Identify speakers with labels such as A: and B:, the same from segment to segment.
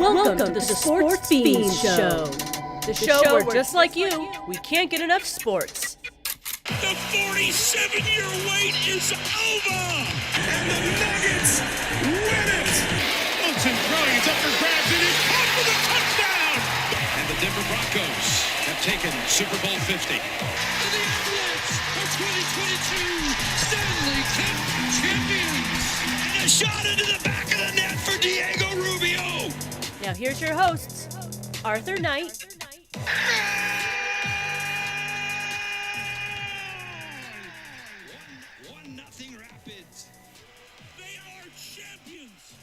A: Welcome to the Sportz Phenz Show.
B: The show where, just like you, we can't get enough sports.
C: The 47-year wait is over! And the Nuggets win it! Wilson throwing, it's up for grabs, and it's caught for the touchdown! And the Denver Broncos have taken Super Bowl 50. And the Avalanche are 2022 Stanley Cup champions! And a shot into the back of the net for Diego Rubio!
B: Now here's your hosts, Arthur Knight.
C: 1-0 Rapids. They are champions.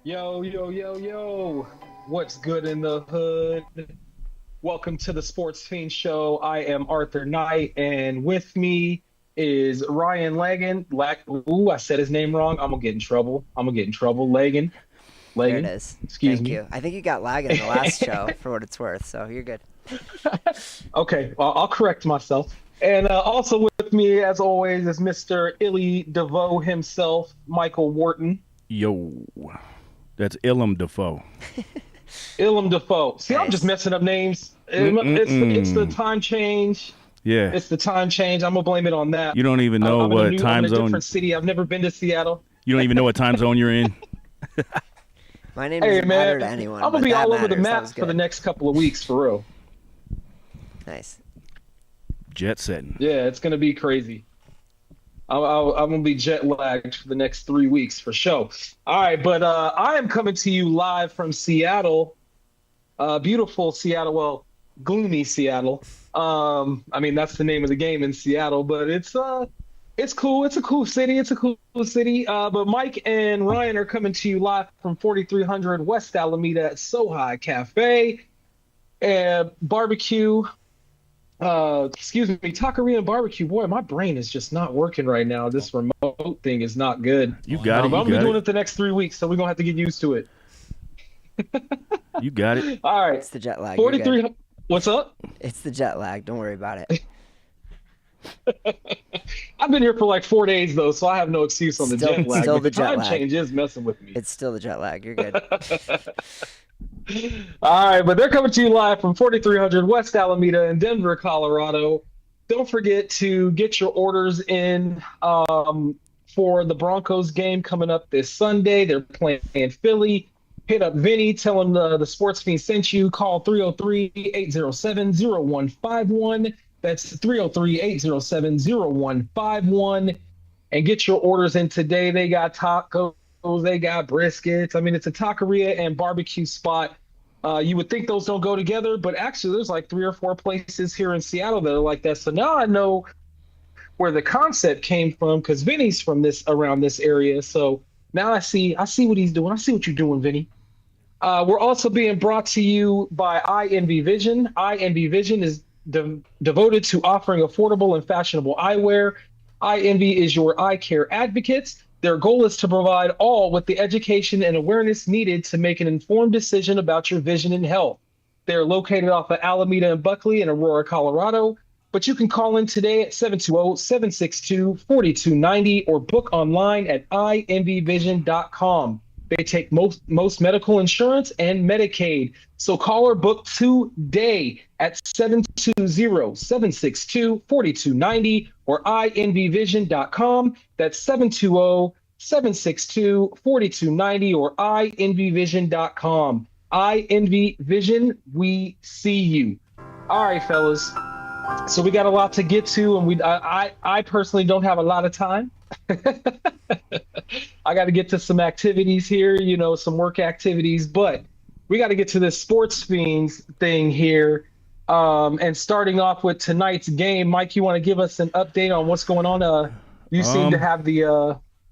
D: Yo. What's good in the hood? Welcome to the Sportz Phenz Show. I am Arthur Knight, and with me is Ryan Lagan. Ooh, I said his name wrong. I'm going to get in trouble. Lagan.
E: There it is.
D: Excuse
E: Thank
D: me.
E: you. I think you got Lagan in the last show, for what it's worth, so you're good.
D: Okay, well, I'll correct myself. And also with me, as always, is Mr. Illy DeVoe himself, Michael Wharton.
F: Yo, that's Ilum Defoe.
D: Ilum Defoe. See,
E: Nice.
D: I'm just messing up names. It's the time change.
F: Yeah.
D: It's the time change. I'm going to blame it on that.
F: You don't even know
D: I'm
F: what time
D: I'm in a
F: zone.
D: different city. I've never been to Seattle.
F: You don't even know what time zone you're in.
E: My name
D: Hey,
E: doesn't matter
D: man,
E: to anyone.
D: I'm going
E: but
D: to be
E: that
D: all over the
E: matters. That
D: map
E: was
D: for the
E: good.
D: next couple of weeks, for real.
E: Nice.
F: Jet setting.
D: Yeah, it's going to be crazy. I'm going to be jet lagged for the next 3 weeks, for sure. All right, but I am coming to you live from Seattle. Beautiful Seattle, well, gloomy Seattle. I mean, that's the name of the game in Seattle, but it's cool. It's a cool city. But Mike and Ryan are coming to you live from 4300 West Alameda at Sohai Cafe and barbecue. Taqueria and barbecue. Boy, my brain is just not working right now. This remote thing is not good.
F: You got it.
D: But I'm
F: You
D: gonna be
F: got
D: doing
F: it.
D: it the next 3 weeks, so we're gonna have to get used to it.
F: You got it.
D: All right.
E: It's the jet lag. You're good.
D: 43. What's up?
E: It's the jet lag. Don't worry about it.
D: I've been here for like 4 days though, so I have no excuse on the
E: Still-
D: jet lag.
E: still
D: but
E: the jet
D: time
E: lag.
D: change is messing with me.
E: It's still the jet lag. You're good.
D: All right, but they're coming to you live from 4300 West Alameda in Denver, Colorado. Don't forget to get your orders in for the Broncos game coming up this Sunday. They're playing Philly. Hit up Vinny, tell him the Sportz Phenz sent you. Call 303-807-0151. That's 303-807-0151. And get your orders in today. They got tacos, they got briskets. I mean, it's a taqueria and barbecue spot. You would think those don't go together, but actually there's like 3 or 4 places here in Seattle that are like that. So now I know where the concept came from because Vinny's from around this area. So now I see what he's doing. I see what you're doing, Vinny. We're also being brought to you by iEnvy Vision. iEnvy Vision is devoted to offering affordable and fashionable eyewear. iEnvy is your eye care advocates. Their goal is to provide all with the education and awareness needed to make an informed decision about your vision and health. They're located off of Alameda and Buckley in Aurora, Colorado. But you can call in today at 720-762-4290 or book online at ienvyvision.com. They take most medical insurance and Medicaid. So call or book today at 720-762-4290 or ienvyvision.com. That's 720-762-4290 or ienvyvision.com. iEnvy Vision, we see you. All right, fellas. So we got a lot to get to, and I personally don't have a lot of time. I got to get to some activities here, some work activities, but we got to get to this Sportz Phenz thing here. And starting off with tonight's game, Mike, you want to give us an update on what's going on? You seem to have the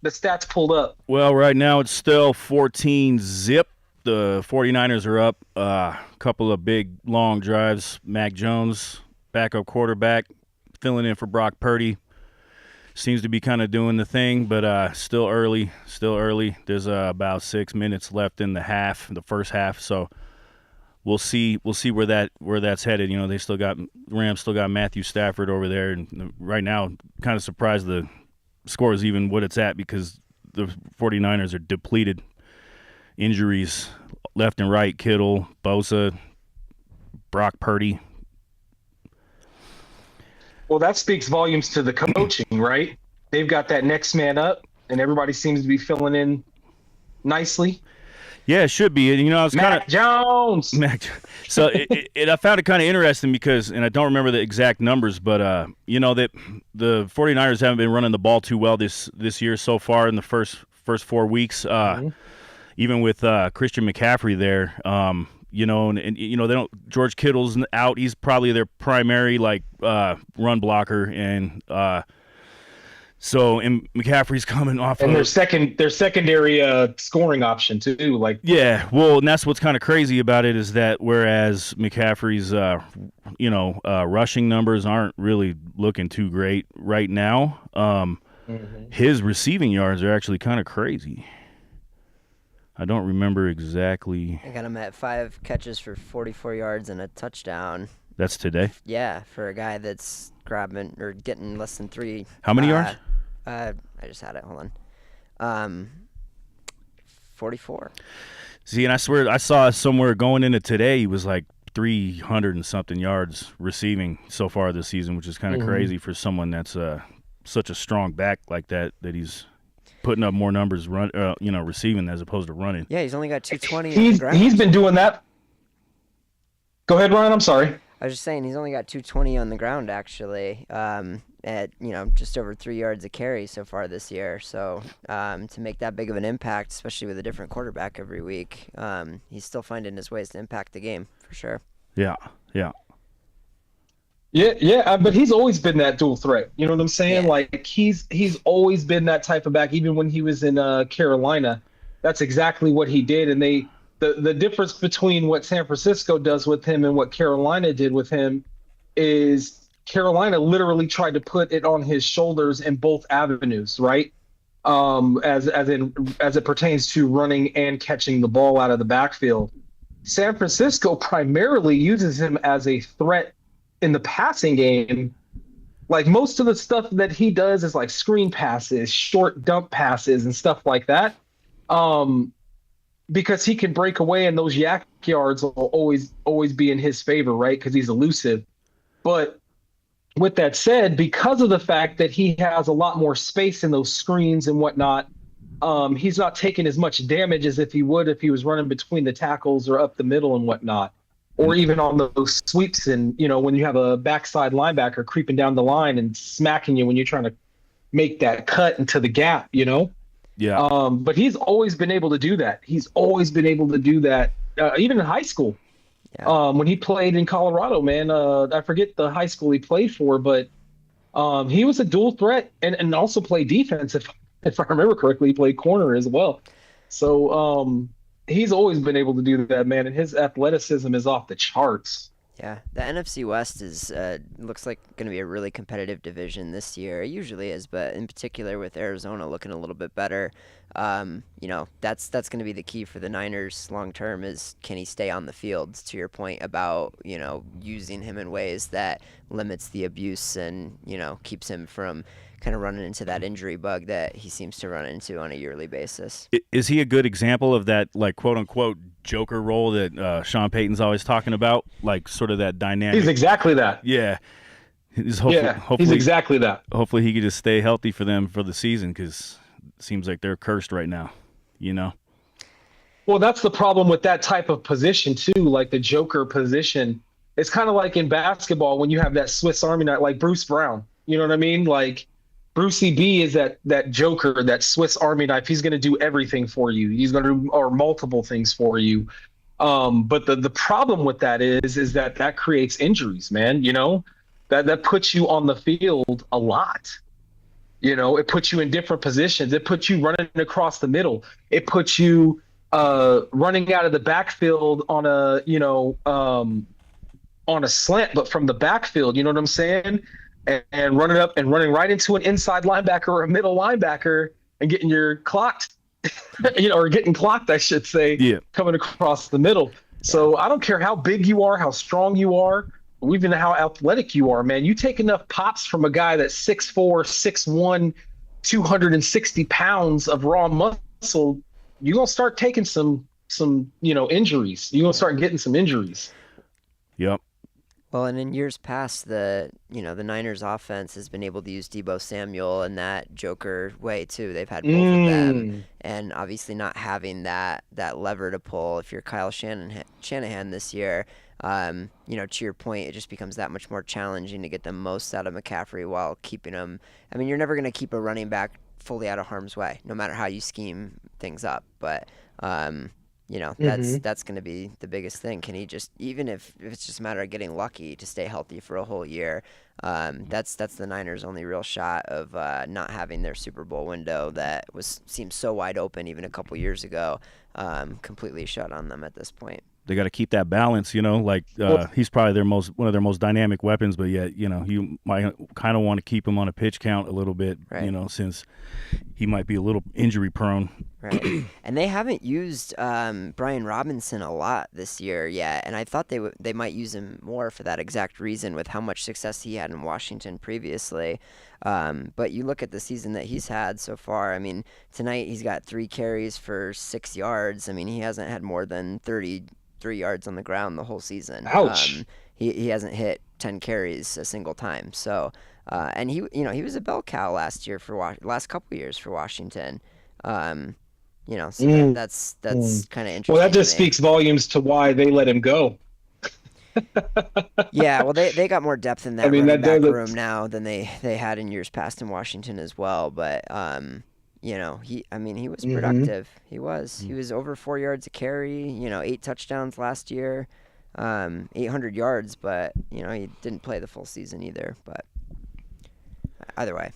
D: stats pulled up.
F: Well, right now it's still 14-0. The 49ers are up. A couple of big, long drives. Mac Jones, backup quarterback, filling in for Brock Purdy. Seems to be kind of doing the thing, but still early. There's about 6 minutes left in the first half. So we'll see where that's headed. Rams still got Matthew Stafford over there, and right now, kind of surprised the score is even what it's at because the 49ers are depleted. Injuries left and right, Kittle, Bosa, Brock Purdy.
D: Well, that speaks volumes to the coaching, right? They've got that next man up, and everybody seems to be filling in nicely.
F: Yeah, it should be. You know, I was kind of
D: Jones.
F: So I found it kind of interesting because, and I don't remember the exact numbers, but you know that the 49ers haven't been running the ball too well this year so far in the first 4 weeks. Even with Christian McCaffrey there, you know, and you know they don't. George Kittle's out. He's probably their primary run blocker, and and McCaffrey's coming off
D: and
F: of
D: their secondary scoring option too. Like,
F: yeah, well, and that's what's kind of crazy about it is that whereas McCaffrey's rushing numbers aren't really looking too great right now, his receiving yards are actually kind of crazy. I don't remember exactly.
E: I got him at 5 catches for 44 yards and a touchdown.
F: That's today?
E: Yeah, for a guy that's grabbing or getting less than 3.
F: How many yards?
E: I just had it. Hold on. 44.
F: See, and I swear I saw somewhere going into today he was like 300 and something yards receiving so far this season, which is kind of crazy for someone that's such a strong back like that he's putting up more numbers receiving as opposed to running.
E: Yeah, he's only got 220 on the ground.
D: He's been doing that. Go ahead, Ryan. I'm sorry.
E: I was just saying he's only got 220 on the ground actually, at just over 3 yards a carry so far this year. So to make that big of an impact, especially with a different quarterback every week, he's still finding his ways to impact the game for sure.
F: Yeah.
D: Yeah, but he's always been that dual threat. You know what I'm saying?
E: Yeah.
D: Like he's always been that type of back. Even when he was in Carolina, that's exactly what he did. And the difference between what San Francisco does with him and what Carolina did with him is Carolina literally tried to put it on his shoulders in both avenues, right? As it pertains to running and catching the ball out of the backfield. San Francisco primarily uses him as a threat in the passing game. Like most of the stuff that he does is like screen passes, short dump passes, and stuff like that. Because he can break away, and those yak yards will always be in his favor, right? Because he's elusive. But with that said, because of the fact that he has a lot more space in those screens and whatnot, he's not taking as much damage as if he would if he was running between the tackles or up the middle and whatnot. Or even on those sweeps, and when you have a backside linebacker creeping down the line and smacking you when you're trying to make that cut into the gap,
F: Yeah.
D: But he's always been able to do that. He's always been able to do that, even in high school.
E: Yeah.
D: When he played in Colorado, man, I forget the high school he played for, but he was a dual threat and also played defense. If I remember correctly, he played corner as well. So he's always been able to do that, man, and his athleticism is off the charts.
E: Yeah, the NFC West is looks like going to be a really competitive division this year. It usually is, but in particular with Arizona looking a little bit better, that's going to be the key for the Niners long term is can he stay on the field, to your point about, using him in ways that limits the abuse and, keeps him from kind of running into that injury bug that he seems to run into on a yearly basis.
F: Is he a good example of that, like, quote-unquote Joker role that Sean Payton's always talking about, like sort of that dynamic?
D: He's exactly that.
F: Yeah. He's
D: exactly that.
F: Hopefully he could just stay healthy for them for the season because it seems like they're cursed right now, Well, that's the problem with that type of position, too, like the Joker position. It's kind of like in basketball when you have that Swiss Army knife, like Bruce Brown. You know what I mean? Like, Brucey B is that Joker, that Swiss Army knife. He's going to do everything for you. He's going to do or multiple things for you. But the problem with that is that creates injuries, man. That puts you on the field a lot. It puts you in different positions. It puts you running across the middle. It puts you running out of the backfield on a slant, but from the backfield. You know what I'm saying? And running up and running right into an inside linebacker or a middle linebacker and getting your clocked, or getting clocked, I should say, coming across the middle. So I don't care how big you are, how strong you are, or even how athletic you are, man. You take enough pops from a guy that's 6'4", 6'1",
D: 260 pounds of raw muscle, you're gonna start taking some injuries. You're gonna start getting some injuries.
F: Yep.
E: Well, and in years past, the Niners offense has been able to use Deebo Samuel in that Joker way too. They've had both of them, and obviously not having that lever to pull. If you're Kyle Shanahan this year, to your point, it just becomes that much more challenging to get the most out of McCaffrey while keeping him. I mean, you're never going to keep a running back fully out of harm's way, no matter how you scheme things up. But that's going to be the biggest thing. Can he just, even if it's just a matter of getting lucky to stay healthy for a whole year, that's the Niners' only real shot of not having their Super Bowl window that seemed so wide open even a couple years ago, completely shut on them at this point.
F: They got to keep that balance, he's probably one of their most dynamic weapons, but yet, you might kind of want to keep him on a pitch count a little bit,
E: right.
F: Since he might be a little injury prone.
E: Right. And they haven't used Brian Robinson a lot this year yet, and I thought they might use him more for that exact reason with how much success he had in Washington previously. But you look at the season that he's had so far. I mean, tonight he's got 3 carries for 6 yards. I mean, he hasn't had more than 33 yards on the ground the whole season.
D: Ouch.
E: He hasn't hit 10 carries a single time. So, and he was a bell cow last couple years for Washington. So that's kind of interesting.
D: Well, that just speaks volumes to why they let him go.
E: Yeah, well, they got more depth in that running back room now than they had in years past in Washington as well. But he was productive. He was over 4 yards a carry. 8 touchdowns last year, 800 yards. But he didn't play the full season either. But either way.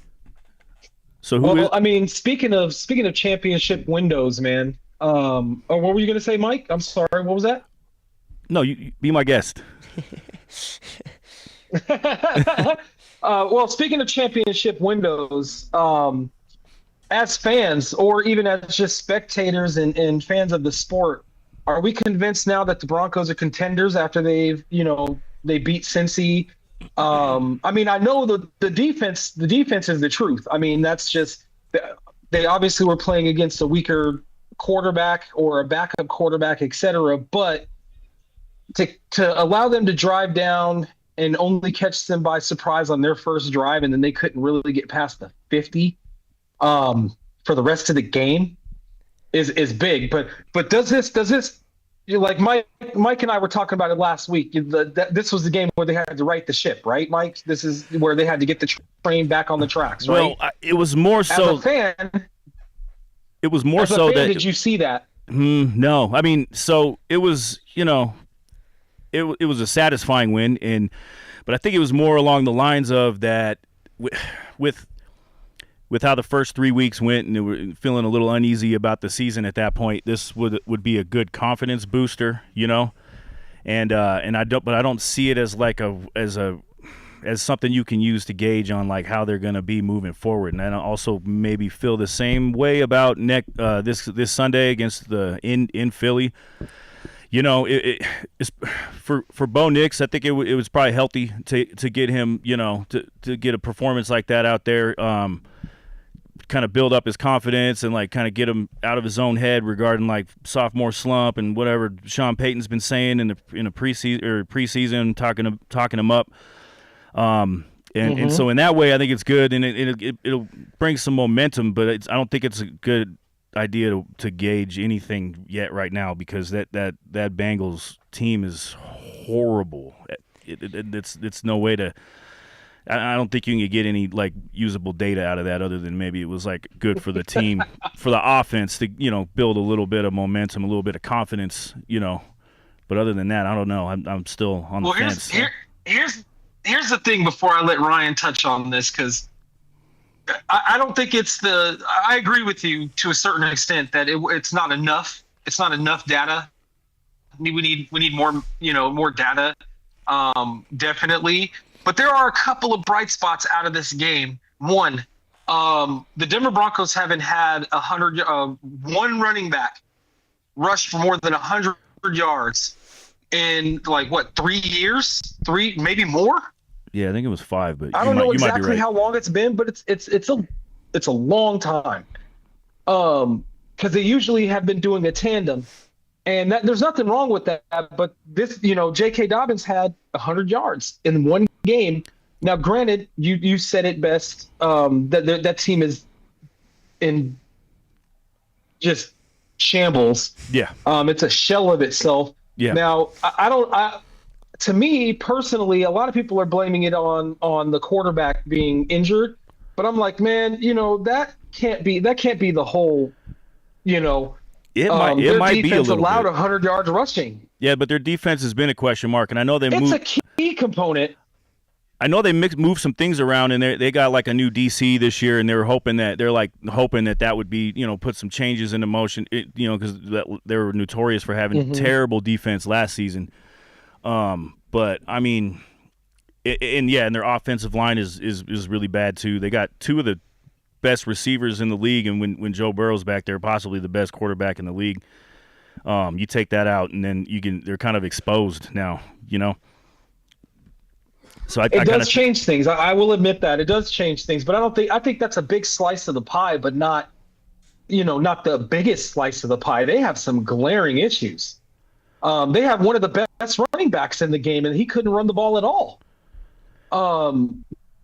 F: So
D: speaking of championship windows, man. What were you gonna say, Mike? I'm sorry. What was that?
F: No, you be my guest.
D: Well, speaking of championship windows, as fans or even as just spectators and fans of the sport, are we convinced now that the Broncos are contenders after they beat Cinci? I know the defense is the truth. I mean, that's just, they obviously were playing against a weaker quarterback or a backup quarterback, etc. But to allow them to drive down and only catch them by surprise on their first drive, and then they couldn't really get past the 50 for the rest of the game is big. But does this like Mike and I were talking about it last week? This was the game where they had to right the ship, right, Mike? This is where they had to get the train back on the tracks, right?
F: Well, it was more so.
D: As a fan,
F: it was more so that.
D: Did you see that?
F: No, I mean, so it was, it was a satisfying win, but I think it was more along the lines of that with how the first 3 weeks went, and they were feeling a little uneasy about the season at that point. This would be a good confidence booster, and I don't see it as as something you can use to gauge on like how they're going to be moving forward. And I also maybe feel the same way about this Sunday against in Philly. It's for Bo Nix. I think it was probably healthy to get him, to get a performance like that out there, kind of build up his confidence and like kind of get him out of his own head regarding like sophomore slump and whatever Sean Payton's been saying in a preseason, talking him up. And so in that way, I think it's good, and it'll bring some momentum. But I don't think it's a good idea to gauge anything yet right now, because that Bengals team is horrible. It's no way to. I don't think you can get any like usable data out of that other than maybe it was like good for the team, for the offense to build a little bit of momentum, a little bit of confidence, But other than that, I don't know. I'm still on the fence.
D: Here's the thing before I let Ryan touch on this, because I don't think I agree with you to a certain extent that it's not enough. It's not enough data. We need more, more data, definitely. But there are a couple of bright spots out of this game. One, the Denver Broncos haven't had one running back rush for more than 100 yards in 3 years? 3, maybe more?
F: Yeah, I think it was 5, but
D: I don't know exactly how long it's been, but it's it's a long time. Because they usually have been doing a tandem, and there's nothing wrong with that. But this, J.K. Dobbins had 100 yards in one game. Now, granted, you said it best. That team is in just shambles.
F: Yeah.
D: It's a shell of itself.
F: Yeah.
D: Now, to me personally, a lot of people are blaming it on the quarterback being injured, but I'm like, man, that can't be the whole. It
F: might be a little
D: allowed
F: bit.
D: 100 yards rushing.
F: Yeah, but their defense has been a question mark, and I know
D: It's a key component.
F: I know they moved some things around, and they got like a new DC this year, and they're hoping that would be put some changes into motion. Because they were notorious for having terrible defense last season. But I mean, and their offensive line is really bad too. They got two of the best receivers in the league, and when Joe Burrow's back there, possibly the best quarterback in the league. You take that out, and then they're kind of exposed now, So it
D: does change things. I will admit that it does change things, but I think that's a big slice of the pie, but not the biggest slice of the pie. They have some glaring issues. They have one of the best running backs in the game, and he couldn't run the ball at all.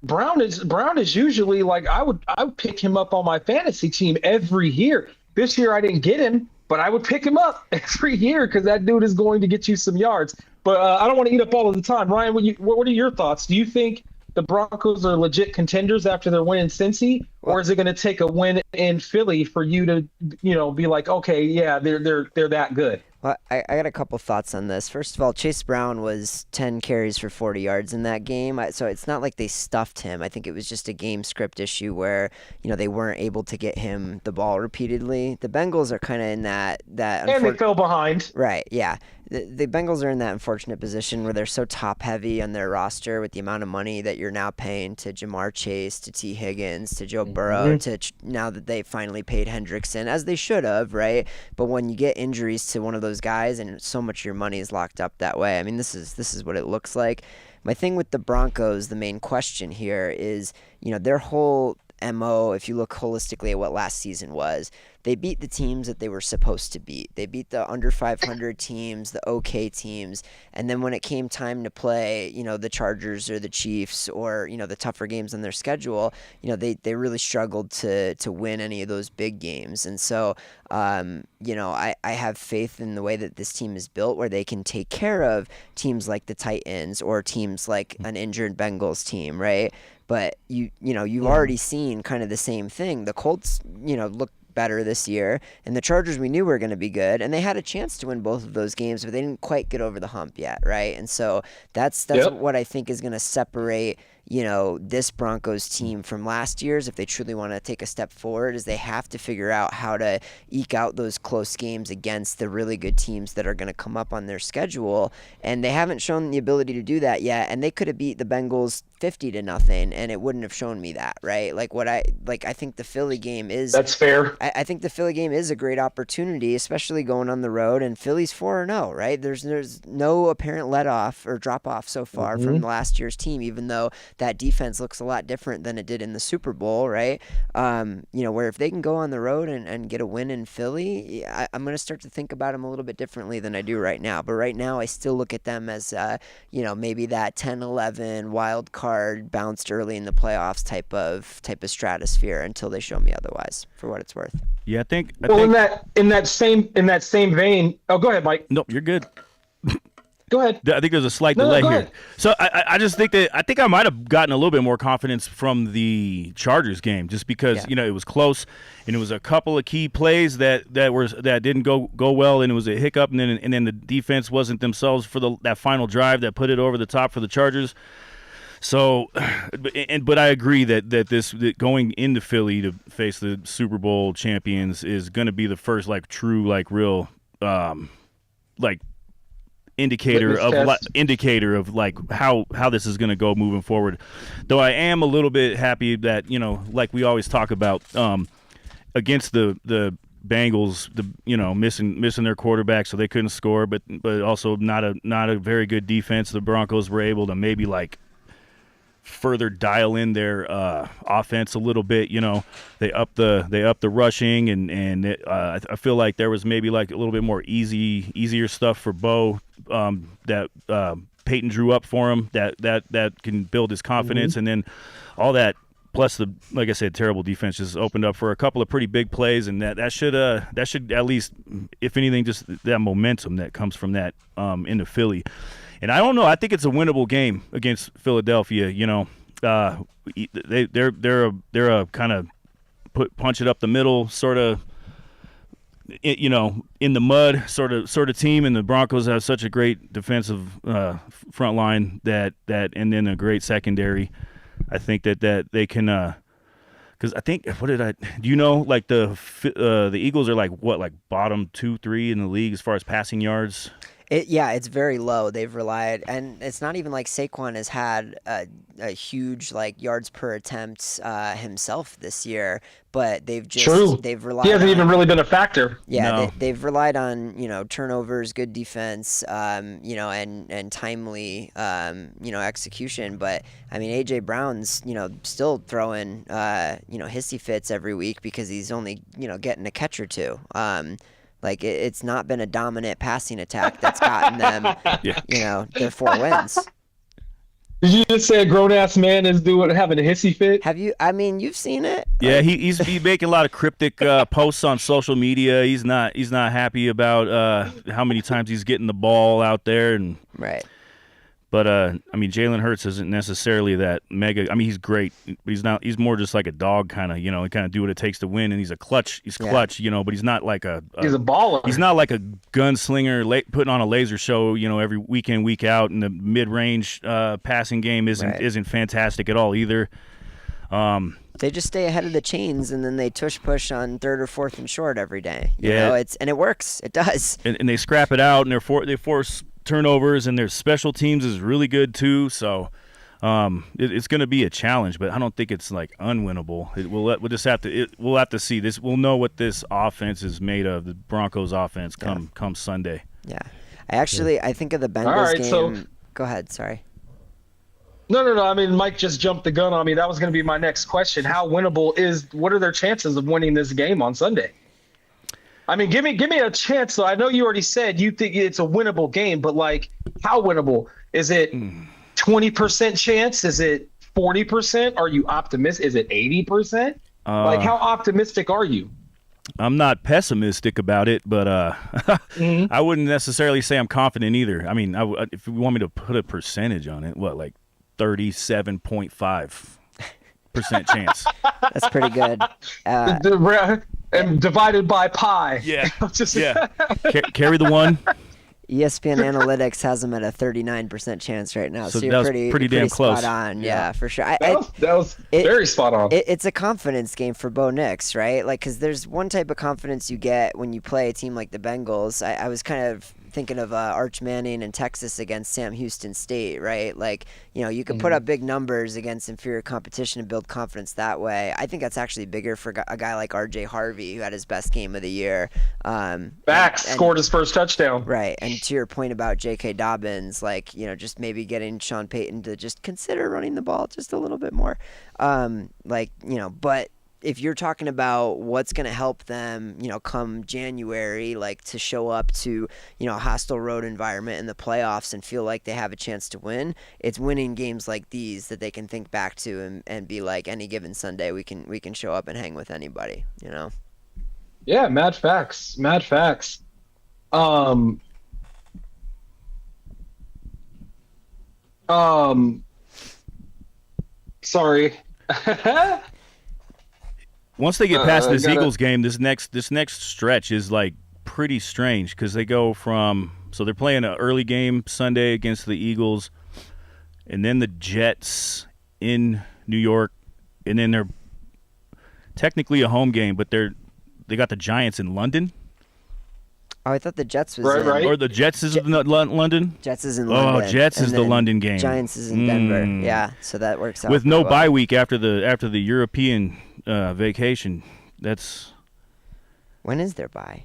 D: Brown is usually like I would pick him up on my fantasy team every year. This year I didn't get him, but I would pick him up every year because that dude is going to get you some yards. But I don't want to eat up all of the time. Ryan, what are your thoughts? Do you think the Broncos are legit contenders after their win in Cinci, or is it going to take a win in Philly for you to be like, okay, yeah, they're that good?
E: Well, I got a couple thoughts on this. First of all, Chase Brown was 10 carries for 40 yards in that game, so it's not like they stuffed him. I think it was just a game script issue where they weren't able to get him the ball repeatedly. The Bengals are kind of in that
D: and they fell behind.
E: Right, yeah. The Bengals are in that unfortunate position where they're so top-heavy on their roster with the amount of money that you're now paying to Jamar Chase, to T. Higgins, to Joe Burrow, to now that they finally paid Hendrickson, as they should have, right? But when you get injuries to one of those guys and so much of your money is locked up that way, I mean, this is what it looks like. My thing with the Broncos, the main question here is, their whole MO, if you look holistically at what last season was, they beat the teams that they were supposed to beat. They beat the under 500 teams, the okay teams, and then when it came time to play, the Chargers or the Chiefs or, the tougher games on their schedule, they really struggled to win any of those big games. And so, I have faith in the way that this team is built where they can take care of teams like the Titans or teams like an injured Bengals team, right? But you've already seen kind of the same thing. The Colts, look better this year, and the Chargers we knew were going to be good, and they had a chance to win both of those games, but they didn't quite get over the hump yet, right? And so that's what I think is going to separate this Broncos team from last year's, if they truly want to take a step forward, is they have to figure out how to eke out those close games against the really good teams that are going to come up on their schedule, and they haven't shown the ability to do that yet, and they could have beat the Bengals 50-0, and it wouldn't have shown me that, right? I think the Philly game is...
D: That's fair.
E: I think the Philly game is a great opportunity, especially going on the road, and Philly's 4-0, right? There's no apparent let-off or drop-off so far from last year's team, even though that defense looks a lot different than it did in the Super Bowl, right? Where if they can go on the road and get a win in Philly, I'm going to start to think about them a little bit differently than I do right now. But right now, I still look at them as, maybe that 10-11 wild card bounced early in the playoffs type of stratosphere until they show me otherwise, for what it's worth.
F: Yeah, I think.
D: In that same vein. Oh, go ahead, Mike.
F: No, you're good.
D: Go ahead.
F: I think there's a slight delay here.
D: Ahead.
F: So I just think I might have gotten a little bit more confidence from the Chargers game, just because it was close, and it was a couple of key plays that didn't go well, and it was a hiccup, and then the defense wasn't themselves for that final drive that put it over the top for the Chargers. So, but I agree that going into Philly to face the Super Bowl champions is going to be the first true real indicator of how this is going to go moving forward. Though I am a little bit happy that like we always talk about against the Bengals, missing their quarterback, so they couldn't score, but also not a very good defense. The Broncos were able to maybe further dial in their offense a little bit. You know, they up the rushing, and I feel like there was maybe like a little bit more easier stuff for Bo that Peyton drew up for him that can build his confidence, and then all that. Plus, like I said, terrible defense just opened up for a couple of pretty big plays, and that should at least, if anything, just that momentum that comes from that into Philly. And I don't know. I think it's a winnable game against Philadelphia. You know, they're a kind of punch it up the middle sort of, you know, in the mud sort of team, and the Broncos have such a great defensive front line that and then a great secondary. I think that they can, because I think do you know, like the Eagles are like bottom 2-3 in the league as far as passing yards.
E: It's very low. They've relied, and it's not even like Saquon has had a huge like yards per attempt himself this year, but they've relied.
D: He hasn't even really been a factor.
E: Yeah,
F: No.
E: they've relied on turnovers, good defense, and timely execution. But I mean, AJ Brown's still throwing hissy fits every week because he's only getting a catch or two. Like it's not been a dominant passing attack that's gotten them, their 4 wins.
D: Did you just say a grown ass man is having a hissy fit?
E: Have you? I mean, you've seen it.
F: Yeah, he's making a lot of cryptic posts on social media. He's not happy about how many times he's getting the ball out there, and
E: Right.
F: But I mean, Jalen Hurts isn't necessarily that mega. I mean, he's great, but he's not. He's more just like a dog, kind of. He kind of do what it takes to win, and he's clutch. He's clutch, but he's not like
D: he's a baller.
F: He's not like a gunslinger putting on a laser show, every week in, week out. And the mid-range passing game isn't fantastic at all either.
E: They just stay ahead of the chains, and then they push on 3rd or 4th and short every day. You know, it works. It does.
F: And they scrap it out, and they force turnovers, and their special teams is really good too. So it's going to be a challenge, but I don't think it's like unwinnable. We'll have to see this. We'll know what this offense is made of. The Broncos offense come Sunday.
E: Yeah, I think of the Bengals game.
D: So,
E: go ahead. Sorry.
D: No. I mean, Mike just jumped the gun on me. That was going to be my next question. How winnable what are their chances of winning this game on Sunday? I mean, give me a chance. So I know you already said you think it's a winnable game, but like, how winnable? Is it 20% chance? Is it 40%? Are you optimistic? Is it 80%? Like, how optimistic are you?
F: I'm not pessimistic about it, but I wouldn't necessarily say I'm confident either. I mean, if you want me to put a percentage on it, like 37.5% chance.
E: That's pretty good.
D: And divided by pi.
F: Yeah. Carry the one.
E: ESPN Analytics has them at a 39% chance right now. So
F: you're pretty damn close.
E: Spot on. Yeah, for sure.
D: That was very spot on.
E: It's a confidence game for Bo Nix, right? Like, because there's one type of confidence you get when you play a team like the Bengals. I was kind of thinking of Arch Manning in Texas against Sam Houston State, right? Like, you can put up big numbers against inferior competition and build confidence that way. I think that's actually bigger for a guy like R.J. Harvey, who had his best game of the year.
D: Scored his first touchdown.
E: Right, and to your point about J.K. Dobbins, like, just maybe getting Sean Payton to just consider running the ball just a little bit more. But if you're talking about what's going to help them, come January, like to show up to, a hostile road environment in the playoffs and feel like they have a chance to win, it's winning games like these that they can think back to and be like, any given Sunday we can show up and hang with anybody,
D: Yeah, mad facts. Sorry.
F: Once they get past this Eagles game, this next stretch is like pretty strange because they go so they're playing an early game Sunday against the Eagles, and then the Jets in New York, and then they're technically a home game, but they got the Giants in London.
E: Oh, I thought the Jets was
D: right.
F: Or the Jets is in London?
E: Jets is in London.
F: Oh, Jets is the London game.
E: Giants is in Denver. Yeah, so that works out.
F: With no bye week after the European vacation.
E: When is their bye?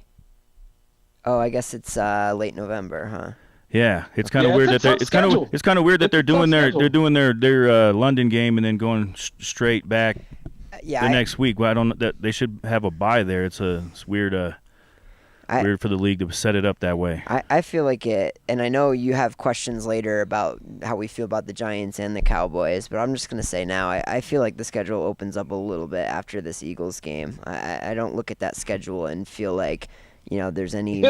E: Oh, I guess it's late November, huh?
F: Yeah, it's kind of weird that they're doing their London game and then going straight back the next week. Well, I don't know that they should have a bye there. It's weird. Weird for the league to set it up that way.
E: I feel like it, and I know you have questions later about how we feel about the Giants and the Cowboys, but I'm just going to say now, I feel like the schedule opens up a little bit after this Eagles game. I don't look at that schedule and feel like, there's any...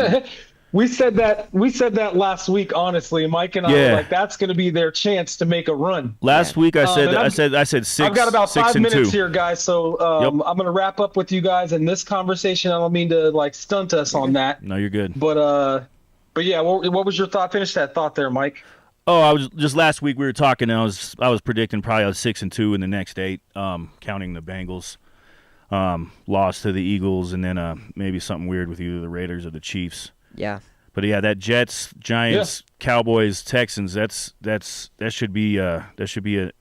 D: We said that last week, honestly. Mike and I were like, that's going to be their chance to make a run.
F: Last week I said 6.
D: I've got about 5 minutes
F: 2.
D: here, guys, so I'm going to wrap up with you guys in this conversation. I don't mean to stunt us on that.
F: No, you're good.
D: But yeah, what was your thought? Finish that thought there, Mike.
F: Oh, I was just last week we were talking, and I was predicting probably 6-2 in the next 8, counting the Bengals. Lost to the Eagles, and then maybe something weird with either the Raiders or the Chiefs.
E: Yeah.
F: But yeah, that Jets, Giants, Cowboys, Texans, that should be a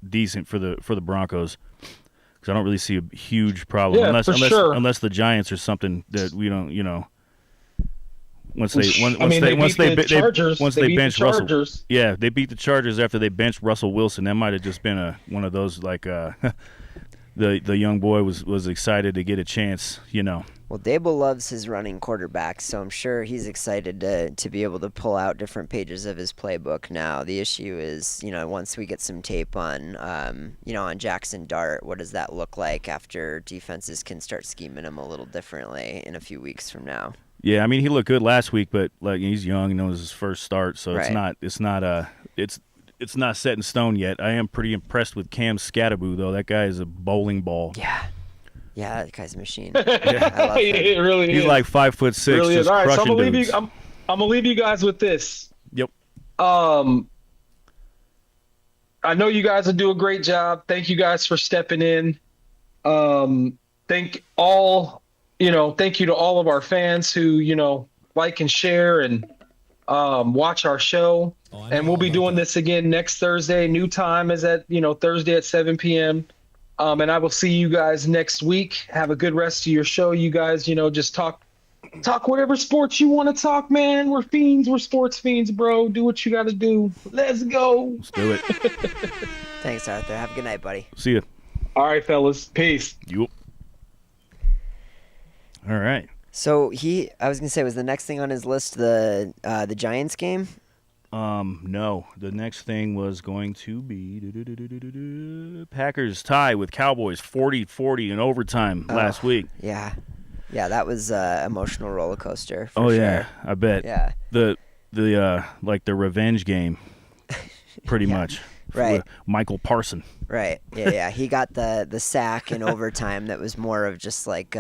F: decent for the Broncos, because I don't really see a huge problem unless the Giants are something that we don't, once they bench Russell. Yeah, they beat the Chargers after they benched Russell Wilson. That might have just been one of those the young boy was excited to get a chance,
E: Well, Dable loves his running quarterbacks, so I'm sure he's excited to be able to pull out different pages of his playbook now. The issue is, once we get some tape on, on Jackson Dart, what does that look like after defenses can start scheming him a little differently in a few weeks from now?
F: Yeah, I mean, he looked good last week, but he's young and it was his first start, so
E: right.
F: It's not set in stone yet. I am pretty impressed with Cam Scatteraboo, though. That guy is a bowling ball.
E: Yeah, that guy's a machine.
F: Yeah.
E: I love him.
D: It really
F: He's
D: is.
F: like 5'6".
D: Really is. All right, so I'm
F: gonna
D: leave you guys with this.
F: Yep.
D: I know you guys will do a great job. Thank you guys for stepping in. Thank you to all of our fans who, like and share and watch our show. And we'll be doing this again next Thursday. New time is at, Thursday at 7 p.m. And I will see you guys next week. Have a good rest of your show. You guys, just talk whatever sports you want to talk, man. We're fiends. We're sports fiends, bro. Do what you got to do. Let's go.
F: Let's do it.
E: Thanks, Arthur. Have a good night, buddy.
F: See ya.
D: All right, fellas. Peace.
F: Yup. All right.
E: So I was gonna say, was the next thing on his list the Giants game?
F: No. The next thing was going to be Packers tie with Cowboys 40-40 in overtime last week.
E: Yeah, that was emotional roller coaster. For sure.
F: Yeah, I bet.
E: Yeah.
F: The revenge game, pretty much.
E: Right.
F: Michael Parson.
E: Right. Yeah. He got the sack in overtime that was more of just like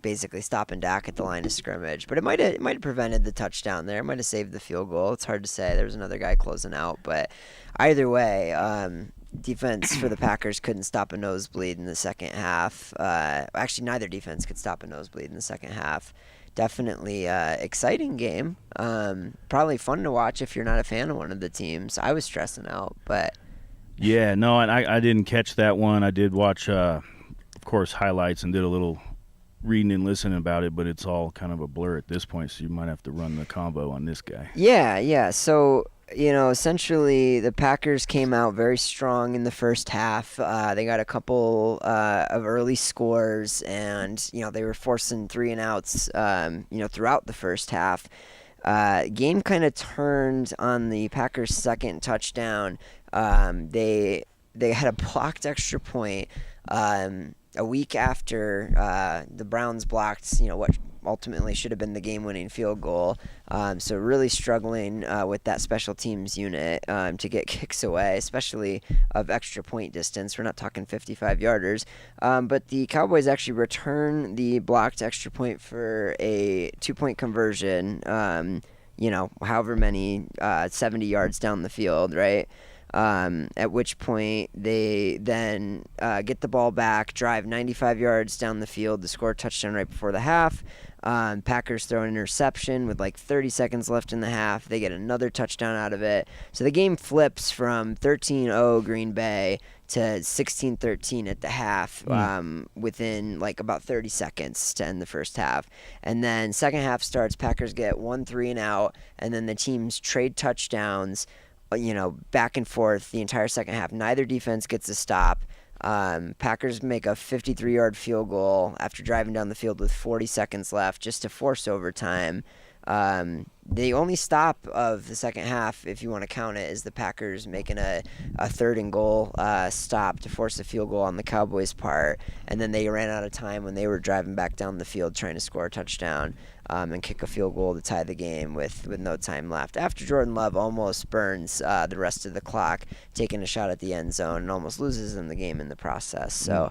E: basically stopping Dak at the line of scrimmage. But it might have prevented the touchdown there. It might have saved the field goal. It's hard to say. There was another guy closing out. But either way, defense for the Packers couldn't stop a nosebleed in the second half. Actually, neither defense could stop a nosebleed in the second half. Definitely exciting game. Probably fun to watch if you're not a fan of one of the teams. I was stressing out, but...
F: Yeah, no, and I didn't catch that one. I did watch, of course, highlights and did a little reading and listening about it, but it's all kind of a blur at this point, so you might have to run the combo on this guy.
E: Yeah. So... essentially the Packers came out very strong in the first half. They got a couple of early scores, and they were forcing 3-and-outs throughout the first half. Game kind of turned on the Packers' second touchdown. They had a blocked extra point a week after the Browns blocked what ultimately should have been the game-winning field goal. So really struggling with that special teams unit to get kicks away, especially of extra point distance. We're not talking 55-yarders. But the Cowboys actually return the blocked extra point for a 2-point conversion, however many, 70 yards down the field, right? At which point they then get the ball back, drive 95 yards down the field to score a touchdown right before the half. Packers throw an interception with like 30 seconds left in the half. They get another touchdown out of it. So the game flips from 13-0 Green Bay to 16-13 at the half within like about 30 seconds to end the first half. And then second half starts, Packers get 1-3 and out, and then the teams trade touchdowns, back and forth the entire second half. Neither defense gets a stop. Packers make a 53-yard field goal after driving down the field with 40 seconds left just to force overtime. The only stop of the second half, if you want to count it, is the Packers making a 3rd and goal stop to force a field goal on the Cowboys' part, and then they ran out of time when they were driving back down the field trying to score a touchdown and kick a field goal to tie the game with no time left. After Jordan Love almost burns the rest of the clock, taking a shot at the end zone, and almost loses them the game in the process. So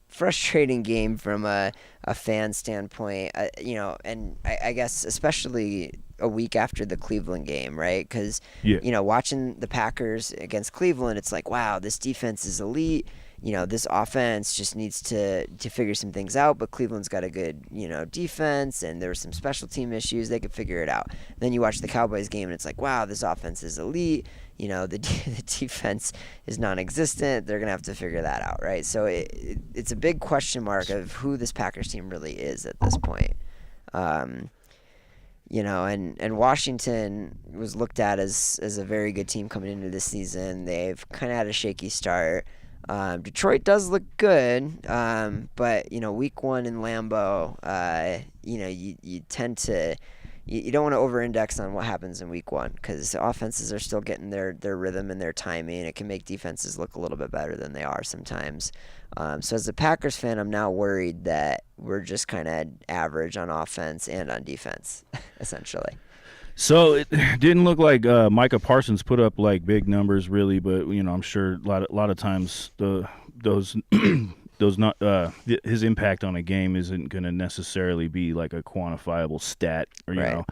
E: frustrating game from a fan standpoint, and I guess especially a week after the Cleveland game, right? Because, watching the Packers against Cleveland, it's like, wow, this defense is elite. This offense just needs to figure some things out, but Cleveland's got a good, defense, and there were some special team issues. They could figure it out. Then you watch the Cowboys game, and it's like, wow, this offense is elite. The defense is non-existent. They're going to have to figure that out, right? So it's a big question mark of who this Packers team really is at this point. And Washington was looked at as a very good team coming into this season. They've kind of had a shaky start. Detroit does look good, but week 1 in Lambeau, you tend to you don't want to over-index on what happens in week 1 because offenses are still getting their rhythm and their timing. It can make defenses look a little bit better than they are sometimes. So as a Packers fan, I'm now worried that we're just kind of average on offense and on defense, essentially.
F: So it didn't look like Micah Parsons put up like big numbers really, but I'm sure a lot of times those not his impact on a game isn't going to necessarily be like a quantifiable stat or you know.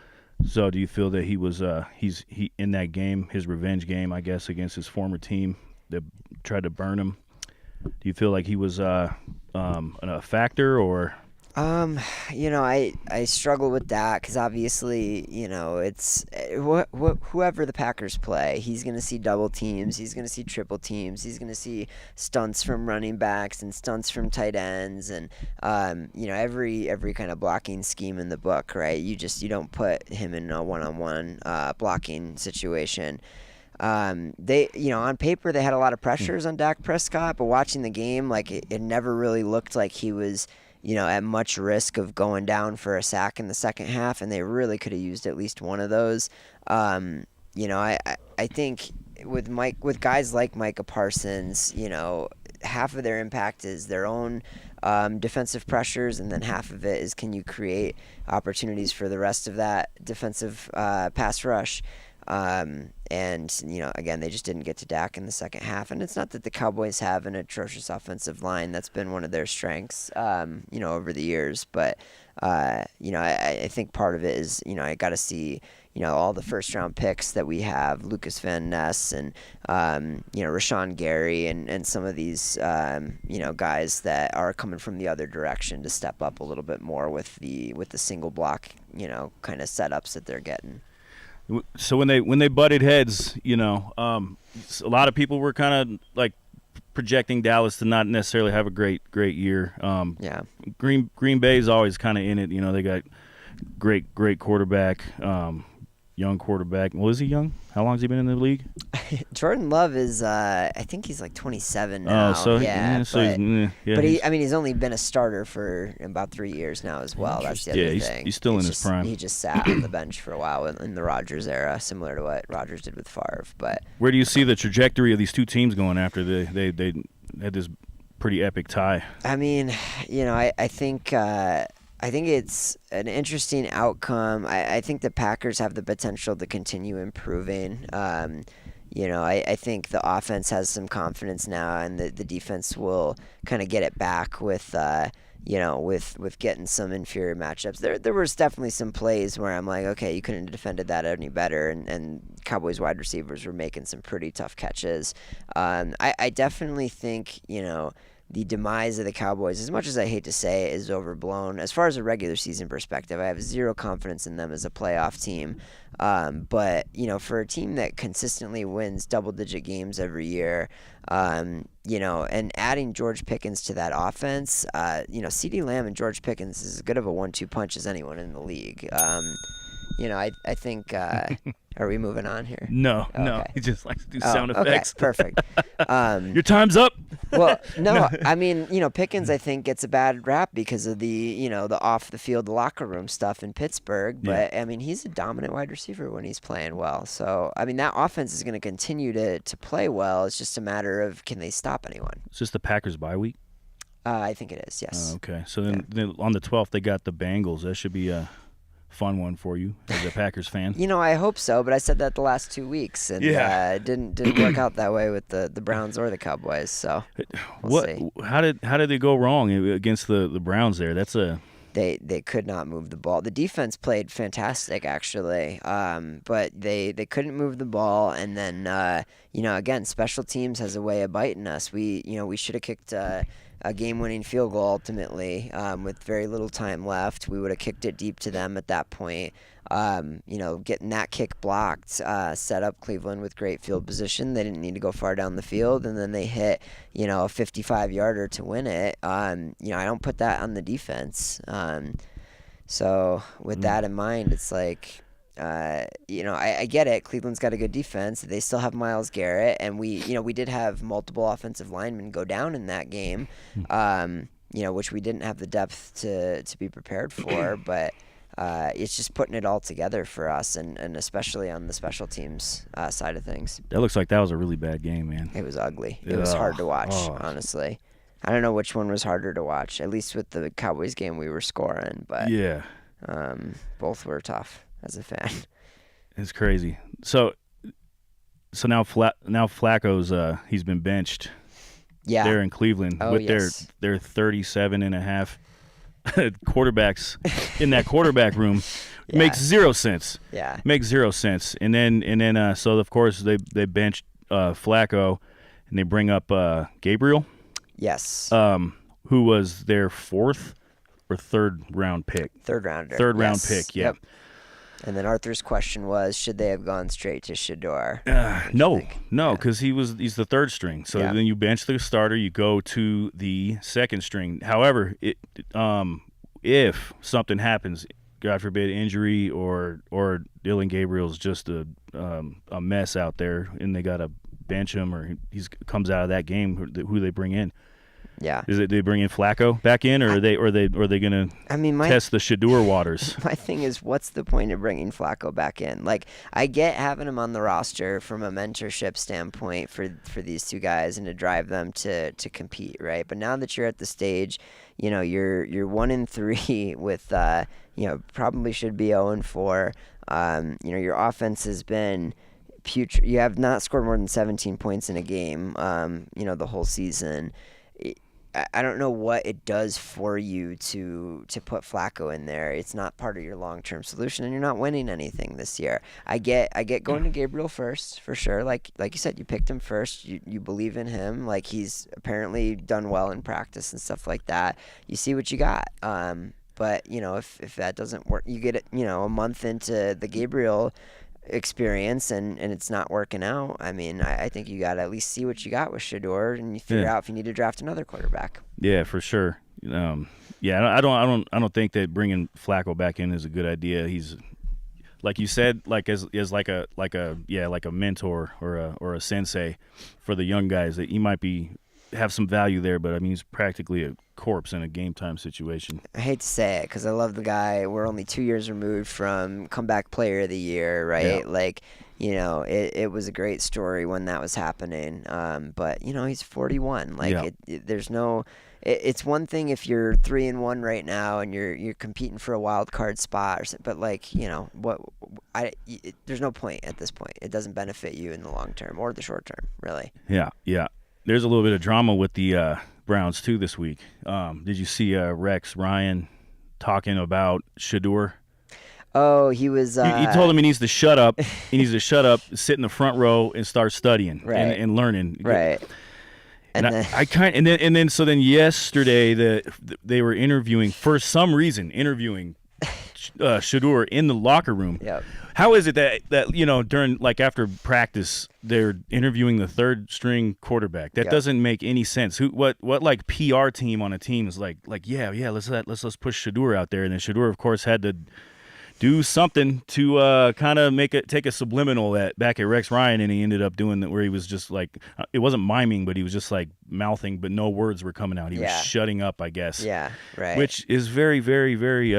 F: So do you feel that he was he's in that game, his revenge game, I guess, against his former team that tried to burn him? Do you feel like he was a factor or?
E: I struggle with that because obviously, it's whoever the Packers play, he's going to see double teams, he's going to see triple teams, he's going to see stunts from running backs and stunts from tight ends, and every kind of blocking scheme in the book, right? You don't put him in a one-on-one blocking situation. They, on paper they had a lot of pressures on Dak Prescott, but watching the game, like it never really looked like he was at much risk of going down for a sack in the second half, and they really could have used at least one of those. I think with guys like Micah Parsons, half of their impact is their own defensive pressures, and then half of it is can you create opportunities for the rest of that defensive pass rush. Again, they just didn't get to Dak in the second half. And it's not that the Cowboys have an atrocious offensive line. That's been one of their strengths, over the years. But, I think part of it is, I got to see, all the first-round picks that we have, Lucas Van Ness and, Rashawn Gary and some of these, guys that are coming from the other direction to step up a little bit more with the single block, kind of setups that they're getting.
F: So when they butted heads, a lot of people were kind of like projecting Dallas to not necessarily have a great year. Green Bay's always kind of in it. They got great quarterback, young quarterback. Well, is he young? How long has he been in the league?
E: Jordan Love is, I think he's like 27 now. But he's only been a starter for about 3 years now as well. That's the other thing.
F: He's still in his prime.
E: He just sat on the bench for a while in the Rodgers era, similar to what Rodgers did with Favre. But
F: where do you see the trajectory of these two teams going after they had this pretty epic tie? I mean,
E: I think it's an interesting outcome. I think the Packers have the potential to continue improving. I think the offense has some confidence now, and the defense will kind of get it back with getting some inferior matchups. There was definitely some plays where I'm like, okay, you couldn't have defended that any better, and Cowboys wide receivers were making some pretty tough catches. I definitely think, the demise of the Cowboys, as much as I hate to say it, is overblown. As far as a regular season perspective, I have zero confidence in them as a playoff team. But, for a team that consistently wins double-digit games every year, and adding George Pickens to that offense, CeeDee Lamb and George Pickens is as good of a 1-2 punch as anyone in the league. I think are we moving on here?
F: No,
E: Okay.
F: he just likes to do sound effects.
E: Okay, perfect.
F: Your time's up.
E: Well, no, I mean, Pickens, I think, gets a bad rap because of the off the field locker room stuff in Pittsburgh. But I mean, he's a dominant wide receiver when he's playing well. So I mean, that offense is going to continue to play well. It's just a matter of, can they stop anyone?
F: Is this the Packers bye week?
E: I think it is. Yes.
F: Okay, so then on the 12th they got the Bengals. That should be a fun one for you as a Packers fan.
E: I hope so, but I said that the last 2 weeks, and it didn't work out that way with the Browns or the Cowboys. So we'll see.
F: How did they go wrong against the Browns there?
E: They could not move the ball. The defense played fantastic, actually, but they couldn't move the ball. And then again, special teams has a way of biting us. We should have kicked a game-winning field goal ultimately with very little time left. We would have kicked it deep to them at that point. Getting that kick blocked set up Cleveland with great field position. They didn't need to go far down the field, and then they hit a 55-yarder to win it. I don't put that on the defense. So with that in mind, it's like, I get it. Cleveland's got a good defense. They still have Myles Garrett, and we did have multiple offensive linemen go down in that game, which we didn't have the depth to be prepared for. But it's just putting it all together for us, and especially on the special teams side of things.
F: That looks like that was a really bad game, man.
E: It was ugly. It was hard to watch, honestly. I don't know which one was harder to watch. At least with the Cowboys game, we were scoring, but both were tough as a fan.
F: It's crazy. So now Flacco's he's been benched.
E: Yeah.
F: There in Cleveland with their 37.5 quarterbacks in that quarterback room. Makes zero sense.
E: Yeah.
F: Makes zero sense. And then so of course they benched Flacco, and they bring up Gabriel.
E: Yes.
F: Who was their fourth or third round pick?
E: Third rounder.
F: Third round pick, yeah.
E: Yep. And then Arthur's question was, should they have gone straight to Shador?
F: No, because he's the third string. So then you bench the starter, you go to the second string. However, if something happens, God forbid, injury or Dylan Gabriel's just a mess out there, and they got to bench him, or he comes out of that game, who they bring in?
E: Yeah.
F: Is it they bring in Flacco back in, or are they going to test the Shador waters?
E: My thing is, what's the point of bringing Flacco back in? Like, I get having him on the roster from a mentorship standpoint for these two guys and to drive them to compete, right? But now that you're at the stage, you're 1-3 with probably should be 0-4. Your offense has been putrid. You have not scored more than 17 points in a game, the whole season. I don't know what it does for you to put Flacco in there. It's not part of your long-term solution, and you're not winning anything this year. I get going to Gabriel first, for sure. Like you said, you picked him first. You believe in him. Like, he's apparently done well in practice and stuff like that. You see what you got. But, if that doesn't work, you get it, a month into the Gabriel experience and it's not working out. I mean, I think you got to at least see what you got with Shador, and you figure out if you need to draft another quarterback.
F: Yeah, for sure. I don't think that bringing Flacco back in is a good idea. He's, like you said, like as like a mentor or a sensei for the young guys. That he might have some value there, but I mean, he's practically a corpse in a game time situation.
E: I hate to say it because I love the guy. We're only 2 years removed from comeback player of the year, right?
F: Yeah.
E: Like, it was a great story when that was happening. But he's 41. Like, there's no. It's one thing if you're 3-1 right now and you're competing for a wild card spot, or something, but like, there's no point at this point. It doesn't benefit you in the long term or the short term, really.
F: Yeah. There's a little bit of drama with the Browns too this week. Did you see Rex Ryan talking about Shador?
E: Oh, he was.
F: He told him he needs to shut up. He needs to shut up, sit in the front row, and start studying and learning.
E: Right. And
F: then so yesterday they were interviewing for some reason Shedeur in the locker room.
E: Yep.
F: How is it that during after practice they're interviewing the third string quarterback? That doesn't make any sense. What PR team on a team is let's push Shedeur out there, and then Shedeur of course had to do something to kind of take a subliminal back at Rex Ryan, and he ended up doing that where he was just it wasn't miming, but he was just mouthing, but no words were coming out. He was shutting up, I guess.
E: Yeah, right.
F: Which is very, very, very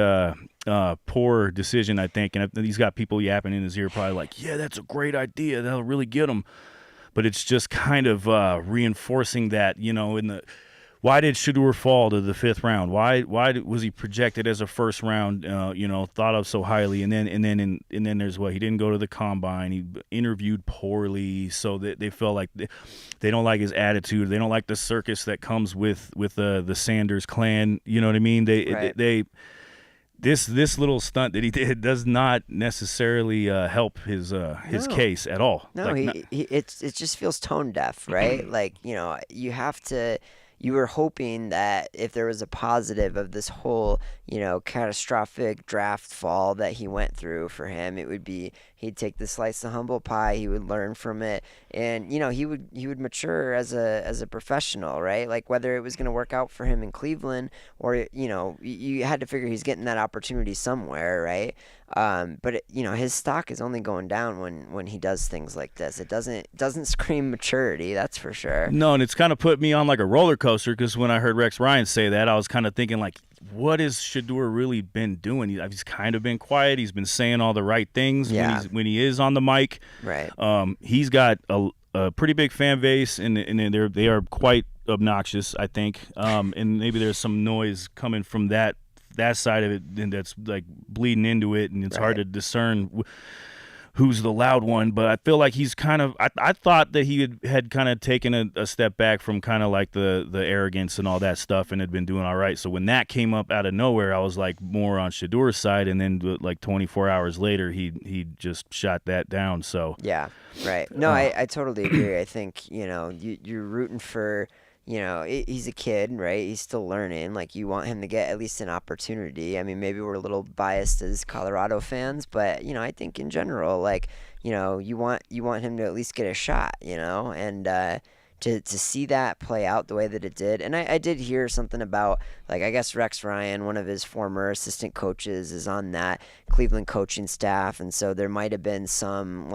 F: poor decision, I think. And he's got people yapping in his ear, probably that's a great idea. That'll really get him. But it's just kind of reinforcing that, why did Shedeur fall to the 5th round? Why was he projected as a first round? Thought of so highly, and then there's he didn't go to the combine. He interviewed poorly, so that they felt like they don't like his attitude. They don't like the circus that comes with the Sanders clan. You know what I mean? This little stunt that he did does not necessarily help his case at all.
E: No, it just feels tone deaf, right? You have to. You were hoping that if there was a positive of this whole, catastrophic draft fall that he went through for him, it would be he'd take the slice of humble pie, he would learn from it, and he would mature as a professional, right? Whether it was going to work out for him in Cleveland or you had to figure he's getting that opportunity somewhere, right? But his stock is only going down when he does things like this. It doesn't scream maturity, that's for sure.
F: No, and it's kind of put me on a roller coaster, because when I heard Rex Ryan say that, I was kind of thinking what has Shedeur really been doing? He's kind of been quiet. He's been saying all the right things when he is on the mic.
E: Right.
F: He's got a pretty big fan base, and they are quite obnoxious, I think. And maybe there's some noise coming from that side of it, and that's bleeding into it, and it's hard to discern who's the loud one. But I feel like he's kind of I thought that he had kind of taken a step back from kind of the arrogance and all that stuff, and had been doing all right. So when that came up out of nowhere, I was more on Shedeur's side, and then 24 hours later he just shot that down. So
E: yeah, right. No, I totally agree. I think you're rooting for. He's a kid, right? He's still learning. You want him to get at least an opportunity. I mean, maybe we're a little biased as Colorado fans, but I think in general, you want him to at least get a shot, and to see that play out the way that it did. And I did hear something about, I guess Rex Ryan, one of his former assistant coaches, is on that Cleveland coaching staff, and so there might have been some,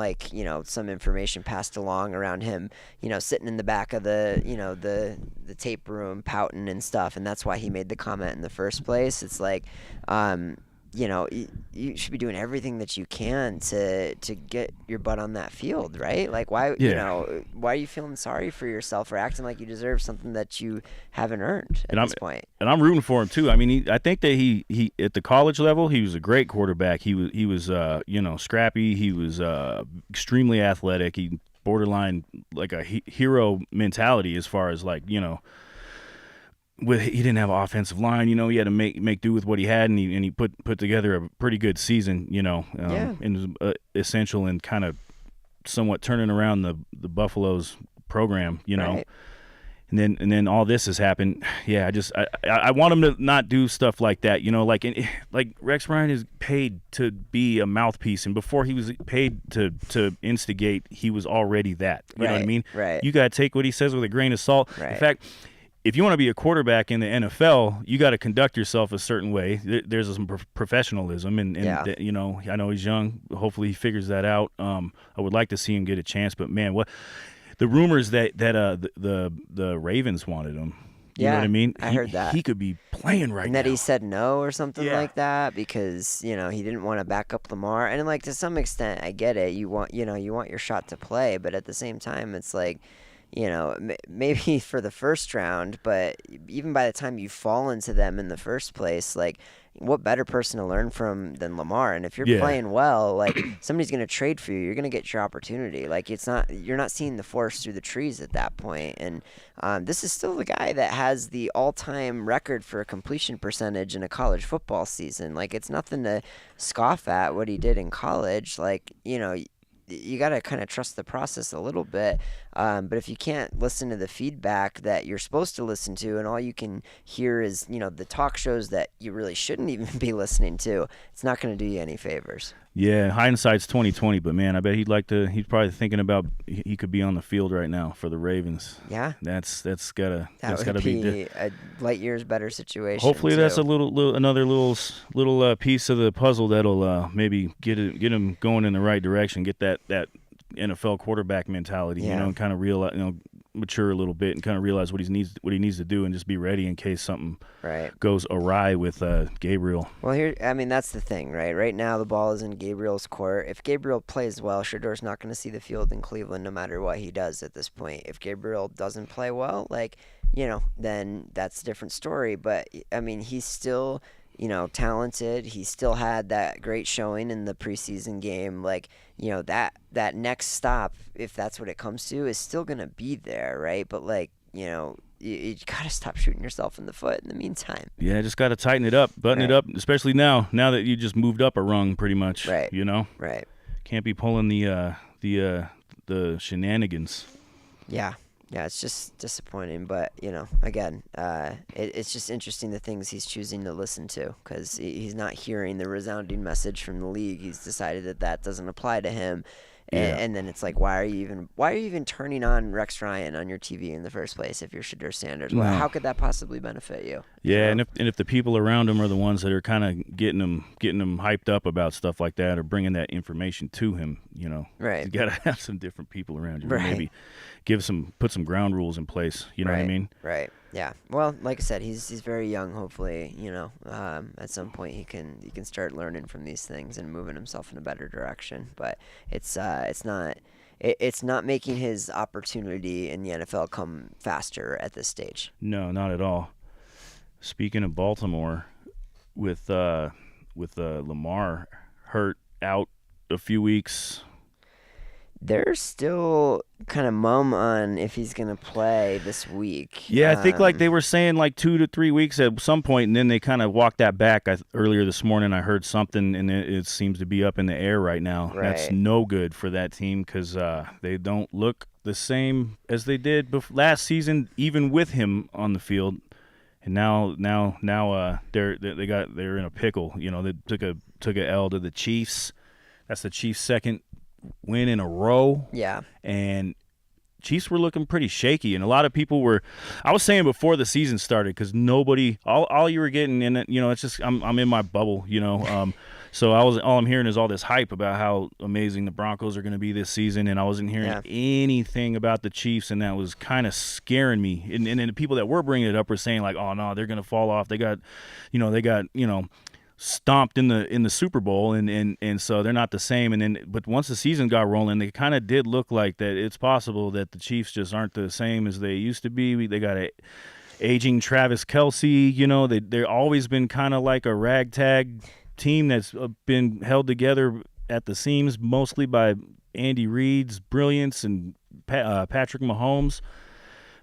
E: some information passed along around him, sitting in the back of the tape room pouting and stuff, and that's why he made the comment in the first place. It's you should be doing everything that you can to get your butt on that field, right? Why are you feeling sorry for yourself or acting like you deserve something that you haven't earned at this point?
F: And I'm rooting for him too. I mean, I think that he at the college level, he was a great quarterback. He was scrappy. He was extremely athletic. He borderline a hero mentality as far as he didn't have an offensive line, he had to make do with what he had, and he put together a pretty good season, and was essential in kind of somewhat turning around the Buffalo's program,
E: Right.
F: And then all this has happened. Yeah, I want him to not do stuff like that, Rex Ryan is paid to be a mouthpiece, and before he was paid to instigate, he was already that. You know what I mean?
E: Right.
F: You got to take what he says with a grain of salt.
E: Right.
F: In fact, if you want to be a quarterback in the NFL, you got to conduct yourself a certain way. There's some professionalism, and I know he's young. Hopefully he figures that out. I would like to see him get a chance, but man, what the rumors that the Ravens wanted him. You know what I mean?
E: I heard that.
F: He could be playing right now.
E: And that he said no or something like that because, he didn't want to back up Lamar. And to some extent, I get it. You want your shot to play, but at the same time, it's maybe for the first round, but even by the time you fall into them in the first place, what better person to learn from than Lamar? And if you're playing well, somebody's going to trade for you. You're going to get your opportunity. You're not seeing the forest through the trees at that point. And this is still the guy that has the all-time record for a completion percentage in a college football season. It's nothing to scoff at what he did in college. you got to kind of trust the process a little bit. But if you can't listen to the feedback that you're supposed to listen to, and all you can hear is, the talk shows that you really shouldn't even be listening to, it's not going to do you any favors.
F: Yeah, hindsight's 20/20, but man, I bet he's probably thinking about he could be on the field right now for the Ravens.
E: Yeah,
F: that's gotta
E: be a light years better situation.
F: Hopefully, that's another little piece of the puzzle that'll maybe get him going in the right direction. Get that NFL quarterback mentality, and kind of realize, mature a little bit and kind of realize what he needs to do, and just be ready in case something goes awry with Gabriel.
E: Well, that's the thing, right? Right now the ball is in Gabriel's court. If Gabriel plays well, Shadour's not going to see the field in Cleveland no matter what he does at this point. If Gabriel doesn't play well, then that's a different story. But he's still talented. He still had that great showing in the preseason game. That next stop, if that's what it comes to, is still going to be there, right? But, you got to stop shooting yourself in the foot in the meantime.
F: Yeah, just got to tighten it up, button it up, especially now that you just moved up a rung pretty much,
E: right?
F: Right. Can't be pulling the shenanigans.
E: Yeah. Yeah, it's just disappointing, but, again, it's just interesting the things he's choosing to listen to, because he's not hearing the resounding message from the league. He's decided that doesn't apply to him, and then it's like, why are you even turning on Rex Ryan on your TV in the first place if you're Shadur Sanders? Well, how could that possibly benefit you?
F: Yeah, and if the people around him are the ones that are kind of getting him hyped up about stuff like that, or bringing that information to him,
E: right?
F: You got to have some different people around you,
E: right?
F: Maybe put some ground rules in place. You know what I mean?
E: Right. Yeah. Well, like I said, he's very young. Hopefully, at some point he can start learning from these things and moving himself in a better direction. But it's not making his opportunity in the NFL come faster at this stage.
F: No, not at all. Speaking of Baltimore, with Lamar hurt out a few weeks.
E: They're still kind of mum on if he's going to play this week.
F: Yeah, I think they were saying 2 to 3 weeks at some point, and then they kind of walked that back. Earlier this morning I heard something, and it seems to be up in the air right now.
E: Right.
F: That's no good for that team, because they don't look the same as they did last season, even with him on the field. And now they're in a pickle. They took a L to the Chiefs. That's the Chiefs' second win in a row.
E: Yeah.
F: And Chiefs were looking pretty shaky, and a lot of people were. I was saying before the season started, because all you were getting, and it's just I'm in my bubble, So all I'm hearing is all this hype about how amazing the Broncos are going to be this season, and I wasn't hearing anything about the Chiefs, and that was kind of scaring me. And the people that were bringing it up were saying oh no, they're going to fall off. They got stomped in the Super Bowl, and so they're not the same. But once the season got rolling, they kind of did look like that it's possible that the Chiefs just aren't the same as they used to be. They got a aging Travis Kelce. They've always been kind of like a ragtag team that's been held together at the seams mostly by Andy Reid's brilliance and Patrick Mahomes.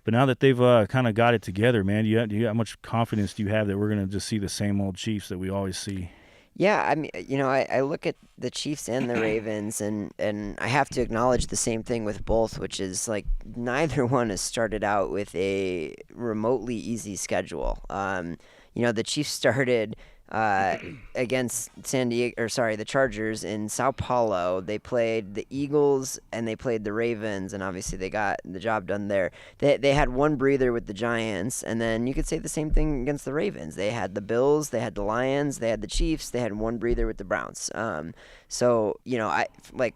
F: But now that they've kind of got it together, man, how much confidence do you have that we're going to just see the same old Chiefs that we always see?
E: Yeah, I look at the Chiefs and the Ravens, and I have to acknowledge the same thing with both, which is neither one has started out with a remotely easy schedule. The Chiefs started against the Chargers in Sao Paulo. They played the Eagles and they played the Ravens, and obviously they got the job done there. They had one breather with the Giants, and then you could say the same thing against the Ravens. They had the Bills, they had the Lions, they had the Chiefs, they had one breather with the Browns. So I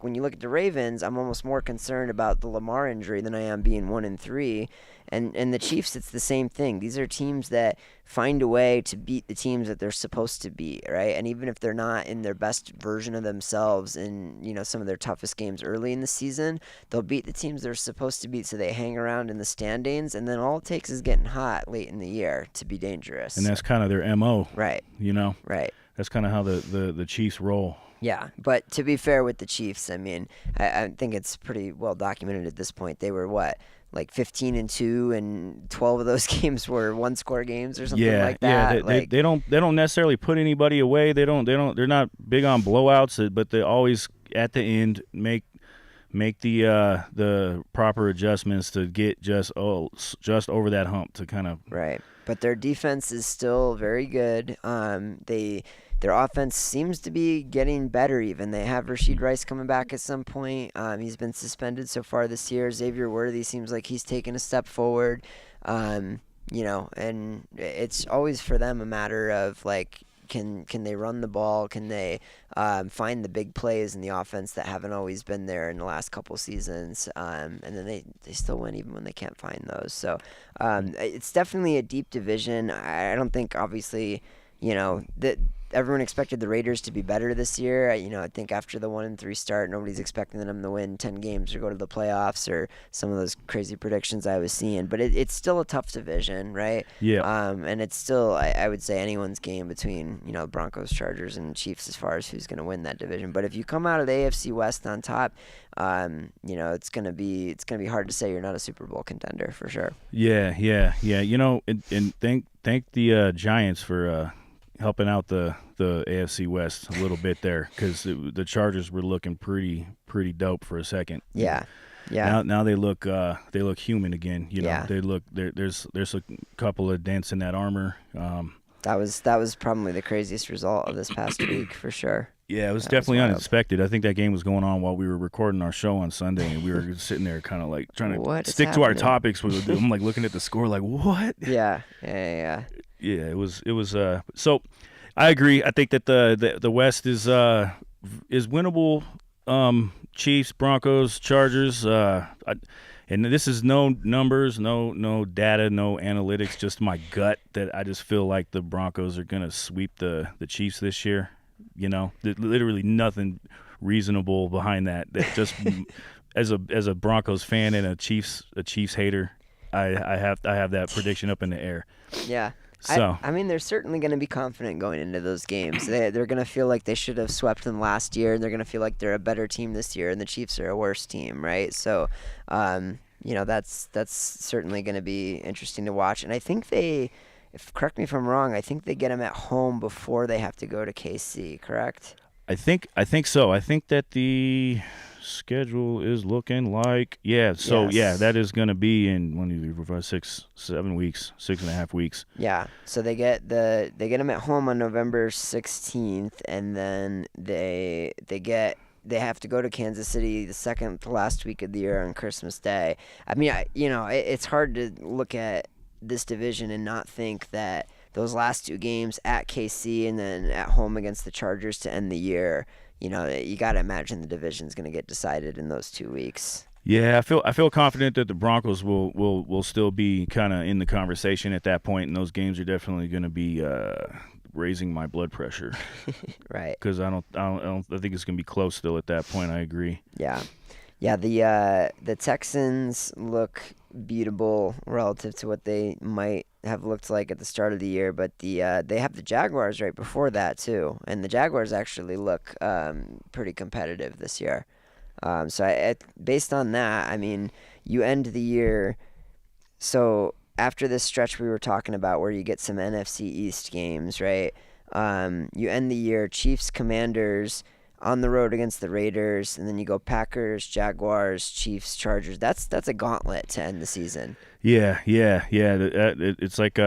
E: when you look at the Ravens, I'm almost more concerned about the Lamar injury than I am being 1-3. And the Chiefs, it's the same thing. These are teams that find a way to beat the teams that they're supposed to beat, right? And even if they're not in their best version of themselves in, some of their toughest games early in the season, they'll beat the teams they're supposed to beat, so they hang around in the standings, and then all it takes is getting hot late in the year to be dangerous.
F: And that's kind of their MO.
E: Right. Right.
F: That's kind of how the Chiefs roll.
E: Yeah, but to be fair with the Chiefs, I think it's pretty well documented at this point. They were 15-2, and 12 of those games were one-score games or something like that.
F: Yeah, they don't necessarily put anybody away. They're not big on blowouts, but they always at the end make make the proper adjustments to get just over that hump to kind of
E: right. But their defense is still very good. Their offense seems to be getting better even. They have Rashid Rice coming back at some point. He's been suspended so far this year. Xavier Worthy seems like he's taken a step forward. And it's always for them a matter of, like, can they run the ball? Can they find the big plays in the offense that haven't always been there in the last couple seasons? And then they still win even when they can't find those. So it's definitely a deep division. I don't think, obviously, that everyone expected the Raiders to be better this year. I think after the 1-3 start, nobody's expecting them to win 10 games or go to the playoffs or some of those crazy predictions I was seeing. But it's still a tough division, right?
F: Yeah.
E: And it's still, I would say, anyone's game between Broncos, Chargers, and Chiefs as far as who's going to win that division. But if you come out of the AFC West on top, it's gonna be hard to say you're not a Super Bowl contender for sure.
F: Yeah. And thank the Giants for helping out the AFC West a little bit there, because the Chargers were looking pretty dope for a second.
E: Yeah.
F: Now they look human again.
E: Yeah.
F: They look there's a couple of dents in that armor.
E: That was probably the craziest result of this past week for sure.
F: Yeah, it was definitely unexpected. I think that game was going on while we were recording our show on Sunday, and we were sitting there kind of like trying to stick to our topics. I'm like looking at the score like, what?
E: Yeah.
F: Yeah, it was. So I agree. I think that the West is winnable. Chiefs, Broncos, Chargers. And this is no numbers, no data, no analytics. Just my gut that I just feel like the Broncos are gonna sweep the Chiefs this year. Literally nothing reasonable behind that. That just as a Broncos fan and a Chiefs hater, I have that prediction up in the air.
E: Yeah.
F: So
E: I mean, they're certainly going to be confident going into those games. They're going to feel like they should have swept them last year, and they're going to feel like they're a better team this year, and the Chiefs are a worse team, right? So, that's certainly going to be interesting to watch. And I think correct me if I'm wrong, I think they get them at home before they have to go to KC, correct?
F: I think so. I think that the schedule is looking like that is going to be in 1, 2, 3, 4, 5, 6, 7 weeks, 6.5 weeks.
E: Yeah, so they get them at home on November 16th, and then they have to go to Kansas City the second to last week of the year on Christmas Day. I mean, it's hard to look at this division and not think that those last two games at KC and then at home against the Chargers to end the year, you got to imagine the division's going to get decided in those 2 weeks.
F: Yeah, I feel confident that the Broncos will still be kind of in the conversation at that point, and those games are definitely going to be raising my blood pressure.
E: Right.
F: Because I think it's going to be close still at that point. I agree.
E: Yeah. The Texans look beatable relative to what they might have looked like at the start of the year, but they have the Jaguars right before that too, and the Jaguars actually look pretty competitive this year. So based on that, I mean, you end the year. So after this stretch we were talking about, where you get some NFC East games, right? You end the year Chiefs, Commanders, on the road against the Raiders, and then you go Packers, Jaguars, Chiefs, Chargers. That's a gauntlet to end the season. Yeah.
F: It's like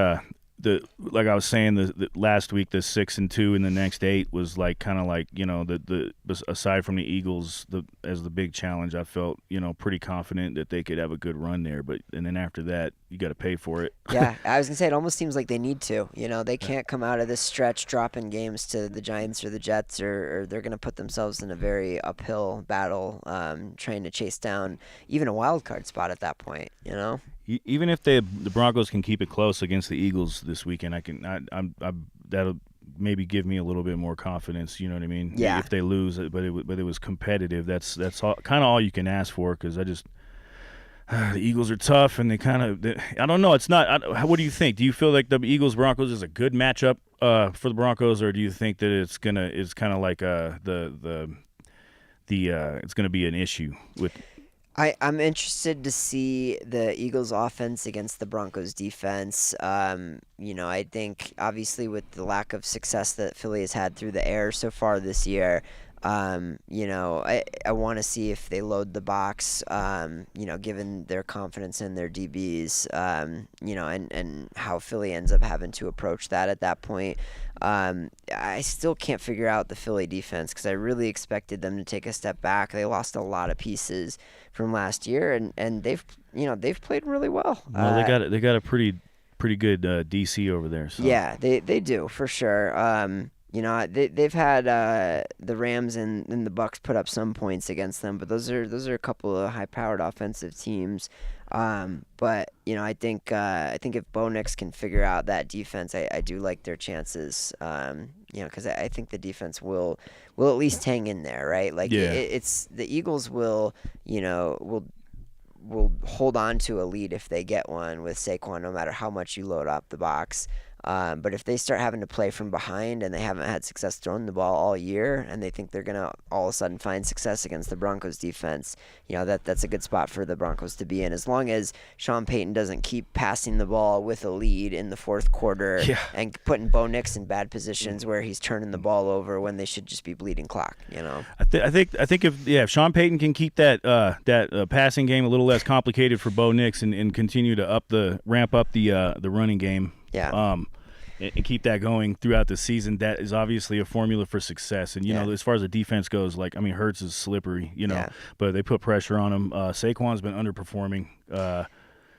F: like I was saying the last week, the 6-2 and the next 8 was like kind of like the aside from the Eagles as the big challenge. I felt pretty confident that they could have a good run there, and then after that you got to pay for it.
E: Yeah, I was gonna say it almost seems like they need to. They can't come out of this stretch dropping games to the Giants or the Jets, or they're gonna put themselves in a very uphill battle, trying to chase down even a wild card spot at that point.
F: Even if the Broncos can keep it close against the Eagles this weekend, that'll maybe give me a little bit more confidence. You know what I mean?
E: Yeah.
F: If they lose, but it was competitive. That's kind of all you can ask for, because the Eagles are tough, and I don't know. It's not. What do you think? Do you feel like the Eagles Broncos is a good matchup for the Broncos, or do you think that it's kind of like it's gonna be an issue with?
E: I'm interested to see the Eagles' offense against the Broncos' defense. I think obviously with the lack of success that Philly has had through the air so far this year, I want to see if they load the box, given their confidence in their DBs, and how Philly ends up having to approach that at that point. I still can't figure out the Philly defense because I really expected them to take a step back. They lost a lot of pieces from last year, and they've played really well.
F: Well, they got a pretty good DC over there. So.
E: Yeah, they do for sure. They've had the Rams and the Bucks put up some points against them, but those are a couple of high-powered offensive teams. But I think if Bo Nix can figure out that defense, I do like their chances. Because I think the defense will at least hang in there, right? Like it's the Eagles will hold on to a lead if they get one with Saquon, no matter how much you load up the box. But if they start having to play from behind and they haven't had success throwing the ball all year and they think they're going to all of a sudden find success against the Broncos defense, that's a good spot for the Broncos to be in. As long as Sean Payton doesn't keep passing the ball with a lead in the fourth quarter and putting Bo Nix in bad positions where he's turning the ball over when they should just be bleeding clock,
F: I think if Sean Payton can keep that passing game a little less complicated for Bo Nix and continue to ramp up the running game.
E: Yeah.
F: And keep that going throughout the season. That is obviously a formula for success. And, as far as the defense goes, Hurts is slippery, but they put pressure on him. Saquon's been underperforming.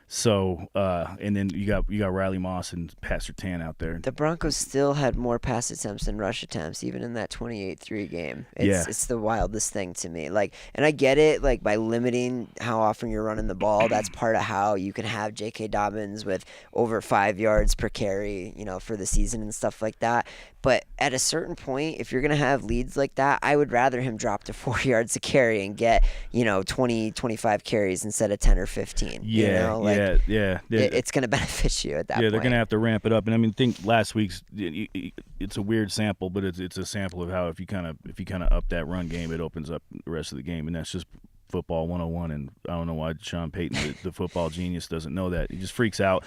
F: And then you got Riley Moss and Pat Surtain out there.
E: The Broncos still had more pass attempts than rush attempts, even in that 28-3 game. It's the wildest thing to me. And I get it, by limiting how often you're running the ball, that's part of how you can have J.K. Dobbins with over 5 yards per carry, for the season and stuff like that. But at a certain point, if you're going to have leads like that, I would rather him drop to 4 yards a carry and get, 20, 25 carries instead of 10 or 15. It's going to benefit you at that point.
F: Yeah, they're going to have to ramp it up. And I think last week's it's a weird sample, but it's a sample of how if you kind of up that run game, it opens up the rest of the game, and that's just football 101. And I don't know why Sean Payton, the football genius, doesn't know that. He just freaks out.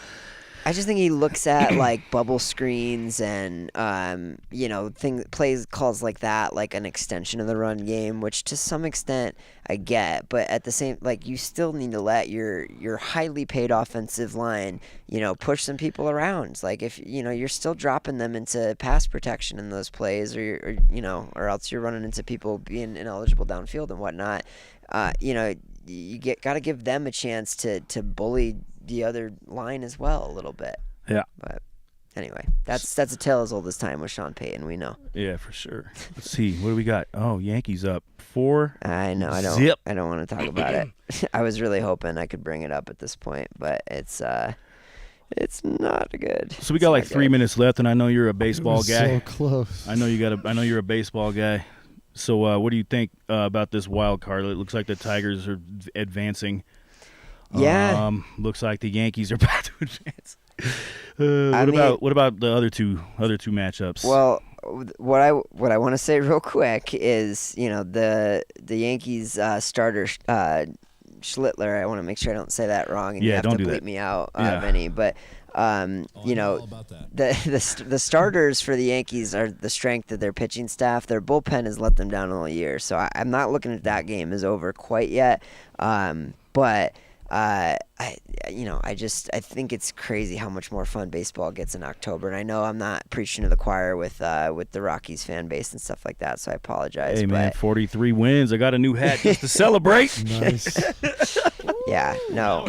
E: I just think he looks at bubble screens and plays calls like that, like an extension of the run game, which to some extent I get, but at the same you still need to let your highly paid offensive line push some people around. If you're still dropping them into pass protection in those plays, or else you're running into people being ineligible downfield and whatnot. You got to give them a chance to bully the other line as well a little bit.
F: Yeah.
E: But anyway, that's a tale as old as time with Sean Payton. We know.
F: Yeah, for sure. Let's see. What do we got? Oh, Yankees up 4.
E: I know. I don't.
F: Zip.
E: I don't want to talk about it. I was really hoping I could bring it up at this point, but it's not good.
F: So we got 3 minutes left, and I know you're a baseball guy.
G: So close.
F: I know you're a baseball guy. So what do you think about this wild card? It looks like the Tigers are advancing.
E: Yeah.
F: Looks like the Yankees are about to advance. What about the other two matchups?
E: Well, what I want to say real quick is, the Yankees starter Schlittler. I want to make sure I don't say that wrong, and you have to bleep me out of any. But the starters for the Yankees are the strength of their pitching staff. Their bullpen has let them down all year, so I'm not looking at that game as over quite yet. But I think it's crazy how much more fun baseball gets in October. And I know I'm not preaching to the choir with the Rockies fan base and stuff like that, so I apologize.
F: Hey, man, 43 wins. I got a new hat just to celebrate.
G: Nice.
E: Yeah, no.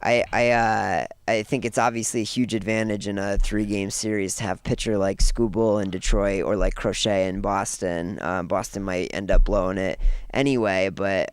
E: I think it's obviously a huge advantage in a 3-game series to have a pitcher like Skubal in Detroit or like Crochet in Boston. Boston might end up blowing it anyway, but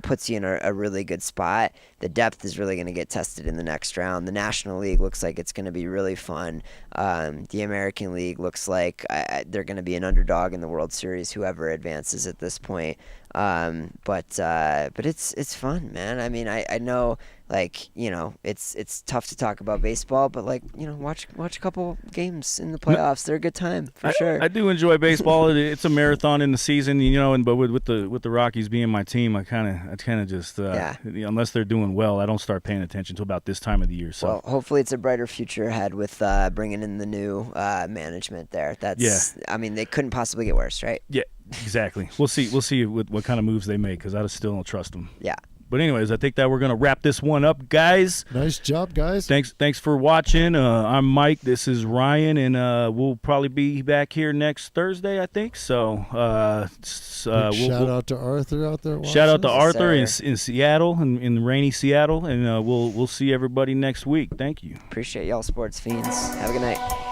E: puts you in a really good spot. The depth is really going to get tested in the next round. The National League looks like it's going to be really fun. The American League looks like they're going to be an underdog in the World Series, whoever advances at this point. But it's fun, man. I mean, I know like, it's tough to talk about baseball, but like, watch a couple games in the playoffs. They're a good time for sure.
F: I do enjoy baseball. It's a marathon in the season, but with the Rockies being my team, I kind of just unless they're doing well, I don't start paying attention until about this time of the year. So
E: well, hopefully it's a brighter future ahead with bringing in the new management there. I mean, they couldn't possibly get worse, right?
F: Yeah, exactly. We'll see what kind of moves they make, because I still don't trust them.
E: Yeah.
F: But anyways, I think that we're going to wrap this one up, guys.
G: Nice job, guys.
F: Thanks for watching. I'm Mike. This is Ryan, and we'll probably be back here next Thursday, I think. So
G: shout out to Arthur out there.
F: Shout out to Arthur in
E: sir.
F: Seattle, in rainy Seattle, and we'll see everybody next week. Thank you.
E: Appreciate y'all, Sportz Phenz. Have a good night.